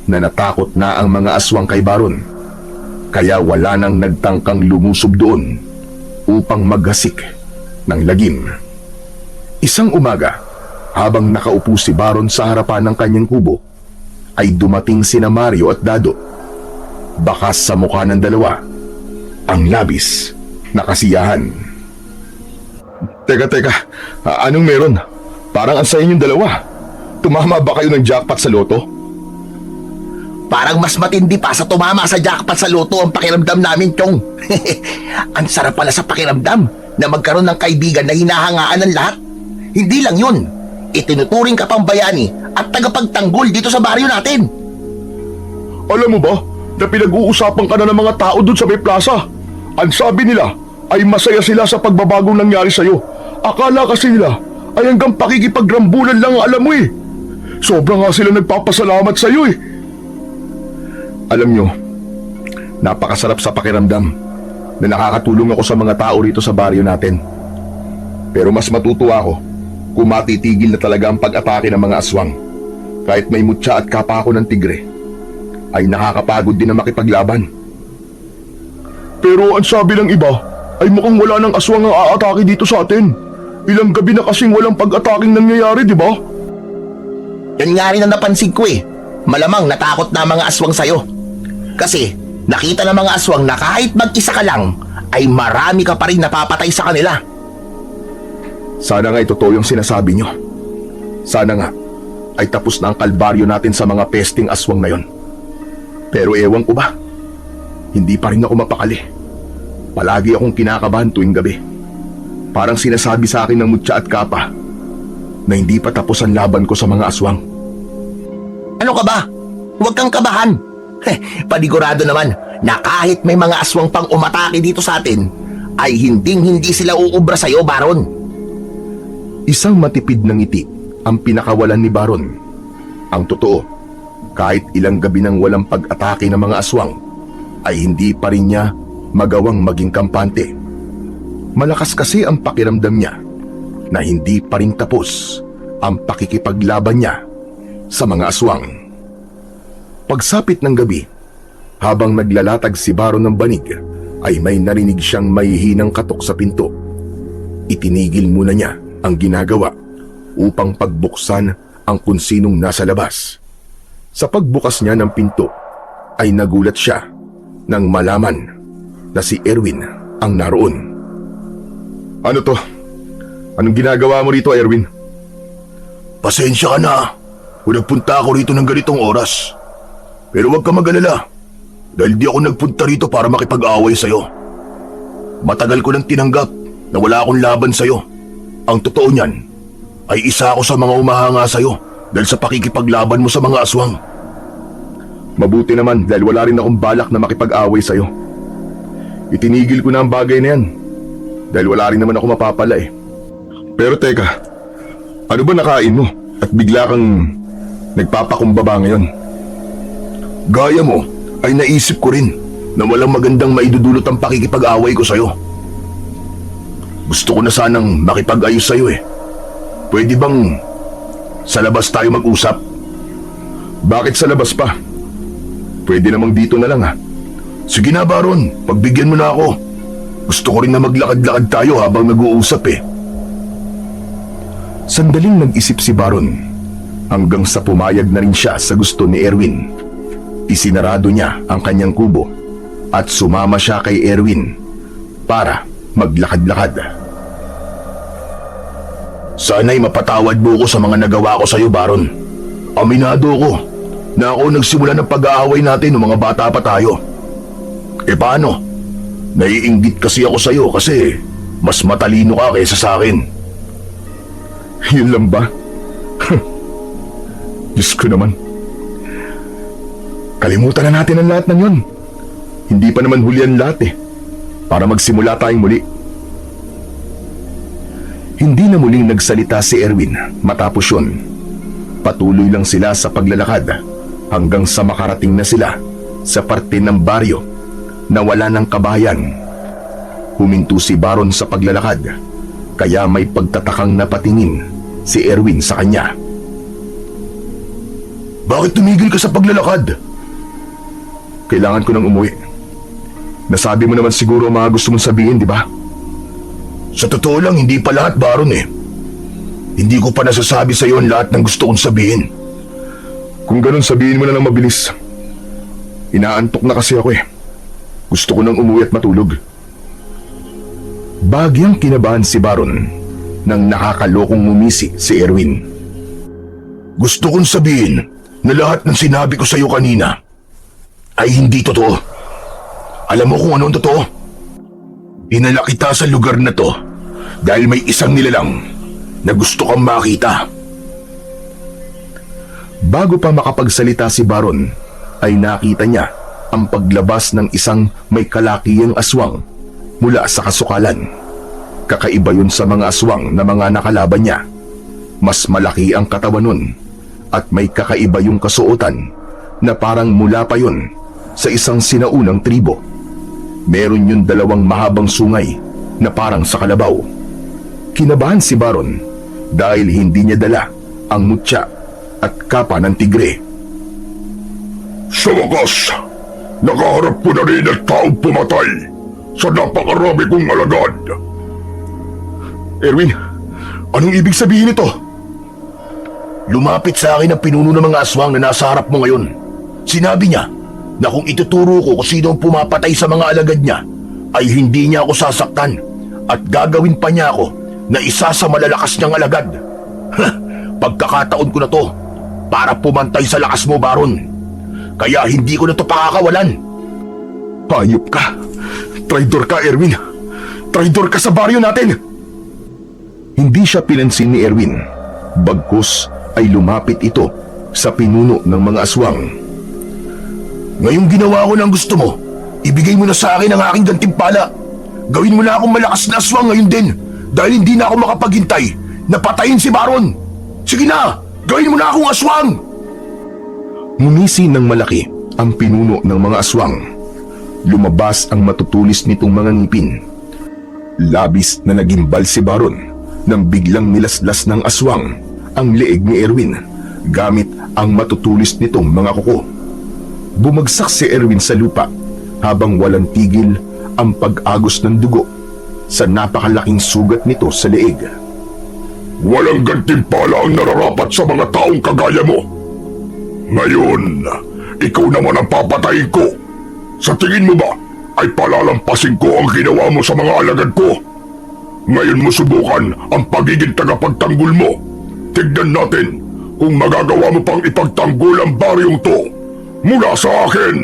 na natakot na ang mga aswang kay Baron, kaya wala nang nagtangkang lumusob doon upang maghasik ng lagim. Isang umaga, habang nakaupo si Baron sa harapan ng kanyang kubo, ay dumating sina Mario at Dado. Bakas sa mukha ng dalawa ang labis na kasiyahan. Teka, anong meron? Parang ang saya niyong dalawa. Tumama ba kayo ng jackpot sa loto? Parang mas matindi pa sa tumama sa jackpot sa loto ang pakiramdam namin, Chong. Ang sarap pala sa pakiramdam na magkaroon ng kaibigan na hinahangaan ng lahat. Hindi lang yun, itinuturing ka pang bayani at tagapagtanggol dito sa baryo natin. Alam mo ba na pinag-uusapan ka na ng mga tao doon sa may plaza? Ang sabi nila ay masaya sila sa pagbabagong nangyari sa'yo. Akala kasi nila ay hanggang pakikipagrambulan lang ang alam mo eh. Sobra nga sila nagpapasalamat sa'yo eh. Alam nyo, napakasarap sa pakiramdam na nakakatulong ako sa mga tao rito sa baryo natin. Pero mas matutuwa ako kung matitigil na talaga ang pag-atake ng mga aswang. Kahit may mutya at kapa ako ng tigre, ay nakakapagod din na makipaglaban. Pero ang sabi ng iba ay mukhang wala ng aswang ang aatake dito sa atin. Ilang gabi na kasing walang pag-ataking nangyayari, di ba? Yan nga rin ang napansin ko eh. Malamang natakot na ang mga aswang sa'yo. Kasi nakita ng mga aswang na kahit mag-isa ka lang, ay marami ka pa rin napapatay sa kanila. Sana nga totoo yung sinasabi nyo. Sana nga ay tapos na ang kalbaryo natin sa mga pesting aswang na yon. Pero ewan ko ba, hindi pa rin ako mapakali. Palagi akong kinakabahan tuwing gabi. Parang sinasabi sa akin ng mutya at kapa na hindi pa tapos ang laban ko sa mga aswang. Ano ka ba? Huwag kang kabahan. Panigurado naman na kahit may mga aswang pang umatake dito sa atin, ay hindi sila uubra sa'yo, Baron. Isang matipid na ngiti ang pinakawalan ni Baron. Ang totoo, kahit ilang gabi nang walang pag-atake ng mga aswang, ay hindi pa rin niya magawang maging kampante. Malakas kasi ang pakiramdam niya na hindi pa rin tapos ang pakikipaglaban niya sa mga aswang. Pagsapit ng gabi, habang naglalatag si Baron ng banig, ay may narinig siyang mahihinang katok sa pinto. Itinigil muna niya ang ginagawa upang pagbuksan ang kung sinong nasa labas. Sa pagbukas niya ng pinto, ay nagulat siya nang malaman na si Erwin ang naroon. Ano to? Anong ginagawa mo rito, Erwin? Pasensya ka na kung nagpunta ako rito ng ganitong oras. Pero huwag ka mag-alala dahil di ako nagpunta rito para makipag-away sa'yo. Matagal ko nang tinanggap na wala akong laban sa'yo Ang totoo niyan ay isa ako sa mga umahanga sa'yo dahil sa pakikipaglaban mo sa mga aswang. Mabuti naman dahil wala rin akong balak na makipag-away sa'yo. Itinigil ko na ang bagay na yan dahil wala rin naman ako mapapala eh. Pero teka, ano ba nakain mo at bigla kang nagpapakumbaba ngayon? Gaya mo ay naisip ko rin na walang magandang maidudulot ang pakikipag-away ko sa'yo. Gusto ko na sanang makipag-ayos sa'yo eh. Pwede bang sa labas tayo mag-usap? Bakit sa labas pa? Pwede namang dito na lang ha. Sige na Baron, pagbigyan mo na ako. Gusto ko rin na maglakad-lakad tayo habang nag-uusap eh. Sandaling nag-isip si Baron hanggang sa pumayag na rin siya sa gusto ni Erwin. Isinarado niya ang kanyang kubo at sumama siya kay Erwin para maglakad-lakad. Sana'y mapatawad mo ko sa mga nagawa ko sa'yo, Baron. Aminado ko na ako nagsimula ng pag-aaway natin nung mga bata pa tayo. E paano? Naiinggit kasi ako sa'yo kasi mas matalino ka kaysa sa akin. Yun lang ba? Diyos ko naman. Kalimutan na natin ang lahat ng yun. Hindi pa naman huli ang lahat eh. Para magsimula tayong muli. Hindi na muling nagsalita si Erwin matapos yun. Patuloy lang sila sa paglalakad hanggang sa makarating na sila sa parte ng baryo na wala ng kabahayan. Huminto si Baron sa paglalakad kaya may pagtatakang napatingin si Erwin sa kanya. Bakit tumigil ka sa paglalakad? Kailangan ko nang umuwi. Nasabi mo naman siguro ang mga gusto mong sabihin, di ba? Sa totoo lang, hindi pa lahat, Baron eh. Hindi ko pa nasasabi sa iyo ang lahat ng gusto kong sabihin. Kung ganun, sabihin mo na lang mabilis. Inaantok na kasi ako eh. Gusto ko nang umuwi at matulog. Bagyang kinabahan si Baron nang nakakalokong ngumisi si Erwin. Gusto kong sabihin na lahat ng sinabi ko sa iyo kanina ay hindi totoo. Alam mo kung ano ang totoo? Dinala kita sa lugar na to dahil may isang nilalang na gusto kang makita. Bago pa makapagsalita si Baron, ay nakita niya ang paglabas ng isang may kalakiyang aswang mula sa kasukalan. Kakaiba yun sa mga aswang na mga nakalaban niya. Mas malaki ang katawan nun at may kakaiba yung kasuotan na parang mula pa yun sa isang sinaunang tribo. Meron yung dalawang mahabang sungay na parang sa kalabaw. Kinabahan si Baron dahil hindi niya dala ang mutya at kapa ng tigre. Sa wakas, nakaharap ko na rin ang taong pumatay sa napakarami kong alagad. Erwin, anong ibig sabihin nito? Lumapit sa akin ang pinuno ng mga aswang na nasa harap mo ngayon. Sinabi niya na kung ituturo ko kung sino ang pumapatay sa mga alagad niya, ay hindi niya ako sasaktan at gagawin pa niya ako na isa sa malalakas niyang alagad. Pagkakataon ko na to para pumantay sa lakas mo, Baron. Kaya hindi ko na to pakakawalan. Hayop ka! Traidor ka, Erwin! Traidor ka sa baryo natin! Hindi siya pinansin ni Erwin. Bagkus ay lumapit ito sa pinuno ng mga aswang. Ngayong ginawa ko ng gusto mo, ibigay mo na sa akin ang aking gantimpala. Gawin mo na akong malakas na aswang ngayon din dahil hindi na ako makapaghintay na patayin si Baron. Sige na, gawin mo na akong aswang! Ngumisi ng malaki ang pinuno ng mga aswang. Lumabas ang matutulis nitong mga ngipin. Labis na nagimbal si Baron nang biglang nilaslas ng aswang ang leeg ni Erwin gamit ang matutulis nitong mga kuko. Bumagsak si Erwin sa lupa habang walang tigil ang pag-agos ng dugo sa napakalaking sugat nito sa leeg. Walang gantimpala ang nararapat sa mga taong kagaya mo. Ngayon, ikaw naman ang papatayin ko. Sa tingin mo ba ay palalampasin ko ang ginawa mo sa mga alagad ko? Ngayon mo subukan ang pagiging tagapagtanggol mo. Tignan natin kung magagawa mo pang ipagtanggol ang baryong to mula sa akin.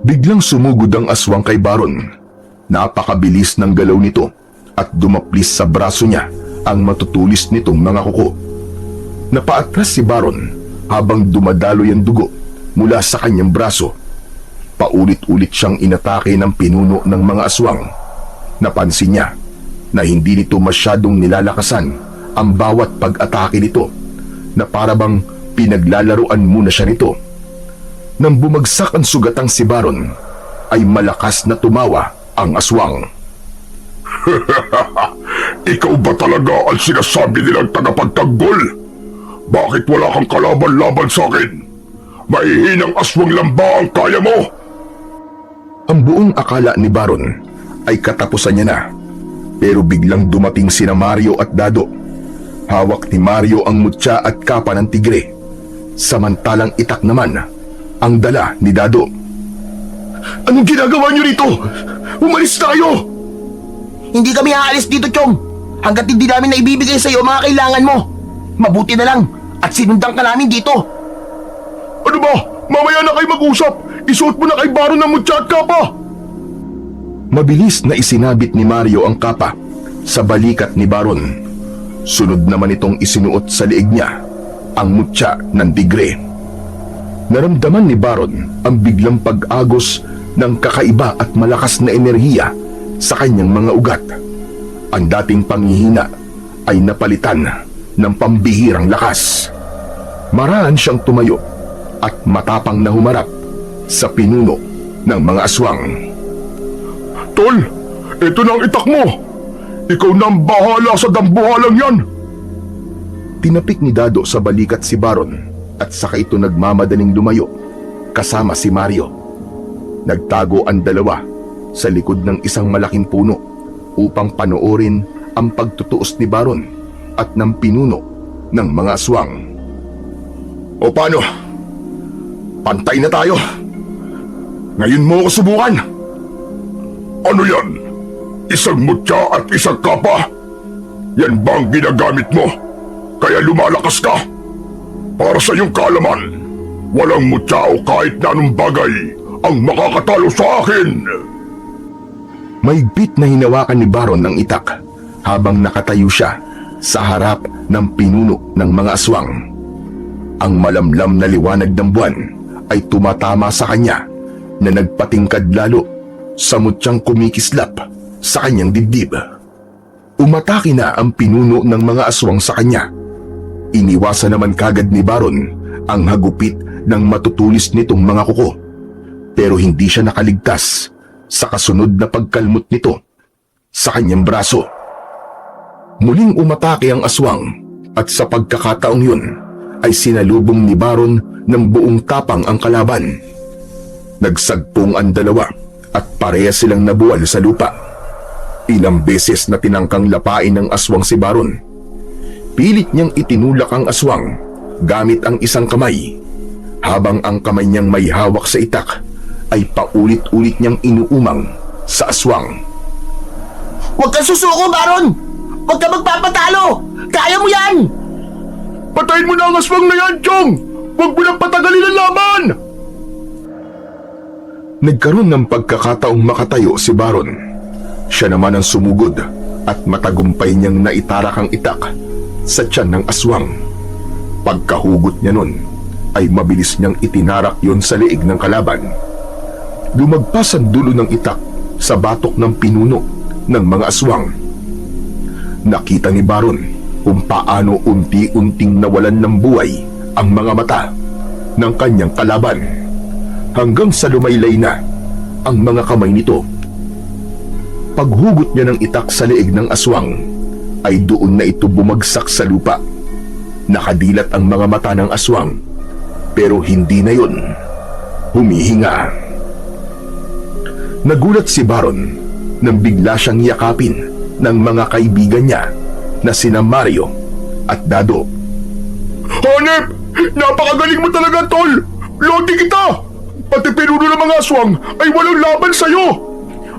Biglang sumugod ang aswang kay Baron. Napakabilis ng galaw nito at dumaplis sa braso niya ang matutulis nitong mga kuko. Napaatras si Baron habang dumadaloy ang dugo mula sa kanyang braso. Paulit-ulit siyang inatake ng pinuno ng mga aswang. Napansin niya na hindi nito masyadong nilalakasan ang bawat pag-atake nito, na parabang pinaglalaruan muna siya nito. Nang bumagsak ang sugatang si Baron, ay malakas na tumawa ang aswang. Ikaw ba talaga ang sinasabi nilang tagapagtanggol? Bakit wala kang kalaban-laban sa akin? Mahihinang aswang lang ba ang kaya mo? Ang buong akala ni Baron ay katapusan niya na, pero biglang dumating sina Mario at Dado. Hawak ni Mario ang mutya at kapa ng tigre, samantalang Itak naman ang dala ni Dado. Anong ginagawa niyo rito? Umalis tayo! Hindi kami aalis dito, Chong, hanggat hindi namin naibibigay sa iyo mga kailangan mo. Mabuti na lang at sinundan ka namin dito. Ano ba? Mamaya na kayo mag-usap! Isuot mo na kay Baron ng mutya at kapa! Mabilis na isinabit ni Mario ang kapa sa balikat ni Baron. Sunod naman itong isinuot sa liig niya ang mutya ng tigre. Naramdaman ni Baron ang biglang pag-agos ng kakaiba at malakas na enerhiya sa kanyang mga ugat. Ang dating panghihina ay napalitan ng pambihirang lakas. Maraan siyang tumayo at matapang na humarap sa pinuno ng mga aswang. Tol, ito na ang Itak mo! Ikaw na ang bahala sa dambuhalang yan! Tinapik ni Dado sa balikat si Baron at saka ito nagmamadaling lumayo kasama si Mario. Nagtago ang dalawa sa likod ng isang malaking puno upang panoorin ang pagtutuos ni Baron at ng pinuno ng mga aswang. O paano? Pantay na tayo! Ngayon mo ako subukan! Ano yan? Isang mutya at isang kapa? Yan ba ang ginagamit mo? Kaya lumalakas ka? Para sa iyong kaalaman, walang mutya o kahit na anong bagay ang makakatalo sa akin! Mahigpit na hinawakan ni Baron ang Itak habang nakatayo siya sa harap ng pinuno ng mga aswang. Ang malamlam na liwanag ng buwan ay tumatama sa kanya na nagpatingkad lalo sa mutyang kumikislap sa kanyang dibdib. Umatake na ang pinuno ng mga aswang sa kanya. Iniwasan naman kagad ni Baron ang hagupit ng matutulis nitong mga kuko, pero hindi siya nakaligtas sa kasunod na pagkalmot nito sa kanyang braso. Muling umatake ang aswang at sa pagkakataong yun ay sinalubong ni Baron ng buong tapang ang kalaban. Nagsagpong ang dalawa at parehas silang nabuwal sa lupa. Ilang beses na tinangkang lapain ng aswang si Baron. Pilit niyang itinulak ang aswang gamit ang isang kamay, habang ang kamay niyang may hawak sa Itak ay paulit-ulit niyang inuumang sa aswang. Huwag kang susuko, Baron! Huwag ka magpapatalo! Kaya mo yan! Patayin mo na ang aswang na yan, Chong! Huwag mo nang patagalin ang laban! Nagkaroon ng pagkakataong makatayo si Baron. Siya naman ang sumugod at matagumpay niyang naitarak ang Itak sa tiyan ng aswang. Pagkahugot niya nun ay mabilis niyang itinarak yon sa liig ng kalaban. Lumagpas ang dulo ng Itak sa batok ng pinuno ng mga aswang. Nakita ni Baron kung paano unti-unting nawalan ng buhay ang mga mata ng kanyang kalaban, hanggang sa lumaylay na ang mga kamay nito. Paghugot niya ng Itak sa liig ng aswang, ay doon na ito bumagsak sa lupa. Nakadilat ang mga mata ng aswang, pero hindi na yun humihinga. Nagulat si Baron nang bigla siyang yakapin ng mga kaibigan niya na sina Mario at Dado. Hanep! Napakagaling mo talaga, Tol! Lodi kita! Pati pinuno ng mga aswang ay walang laban sa'yo!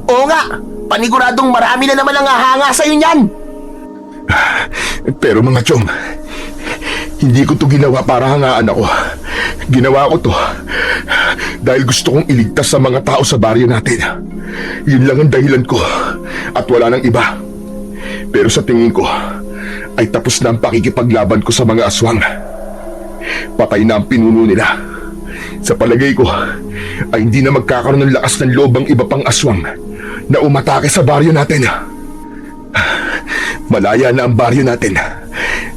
Oo nga! Paniguradong marami na naman ang hahanga sa'yo niyan! Pero mga chong, hindi ko to ginawa para hangaan ako. Ginawa ko to dahil gusto kong iligtas sa mga tao sa baryo natin. Yun lang ang dahilan ko at wala nang iba. Pero sa tingin ko, ay tapos na ang pakikipaglaban ko sa mga aswang. Patay na ang pinuno nila. Sa palagay ko, ay hindi na magkakaroon ng lakas ng loob ang iba pang aswang na umatake sa baryo natin. Malaya na ang baryo natin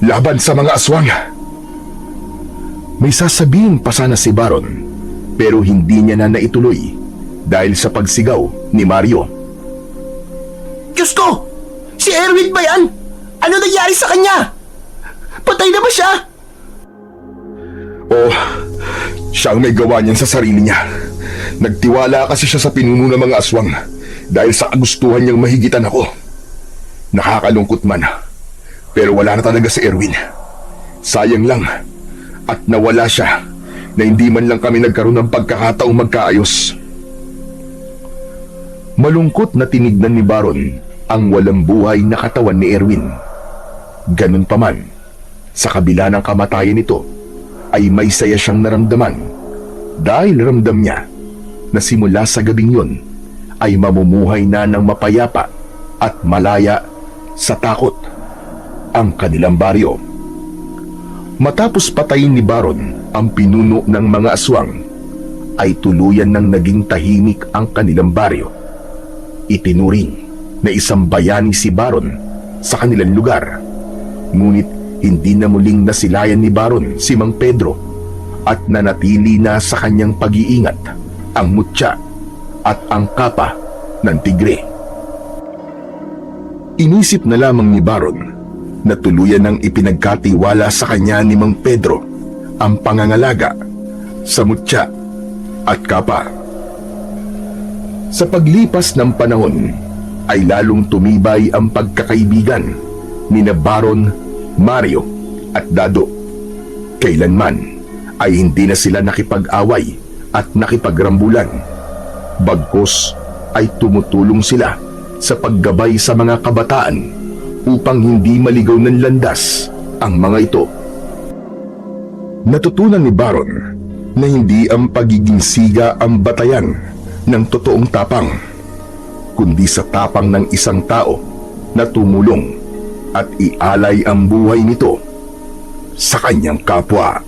laban sa mga aswang. May sasabihin pa sana si Baron, pero hindi niya na naituloy dahil sa pagsigaw ni Mario. Diyos ko! Si Erwin ba yan? Ano nangyari sa kanya? Patay na ba siya? Oh, siyang may gawa niyan sa sarili niya. Nagtiwala kasi siya sa pinuno ng mga aswang dahil sa kagustuhan niyang mahigitan ako. Nakakalungkot man, pero wala na talaga si Erwin. Sayang lang, at nawala siya na hindi man lang kami nagkaroon ng pagkakataong magkaayos. Malungkot na tinignan ni Baron ang walang buhay na katawan ni Erwin. Ganun pa man, sa kabila ng kamatayan nito, ay may saya siyang naramdaman dahil ramdam niya na simula sa gabing yun ay mamumuhay na ng mapayapa at malaya sa takot ang kanilang baryo. Matapos patayin ni Baron ang pinuno ng mga aswang, ay tuluyan ng naging tahimik ang kanilang baryo. Itinuring na isang bayani si Baron sa kanilang lugar. Ngunit hindi na muling nasilayan ni Baron si Mang Pedro at nanatili na sa kanyang pag-iingat ang mutya at ang kapa ng tigre. Inisip na lamang ni Baron na tuluyan ng ipinagkatiwala sa kanya ni Mang Pedro ang pangangalaga sa mutya at kapa. Sa paglipas ng panahon ay lalong tumibay ang pagkakaibigan ni Baron, Mario at Dado. Kailanman ay hindi na sila nakipag-away at nakipagrambulan. Bagkus ay tumutulong sila sa paggabay sa mga kabataan upang hindi maligaw ng landas ang mga ito. Natutunan ni Baron na hindi ang pagiging siga ang batayan ng totoong tapang, kundi sa tapang ng isang tao na tumulong at ialay ang buhay nito sa kanyang kapwa.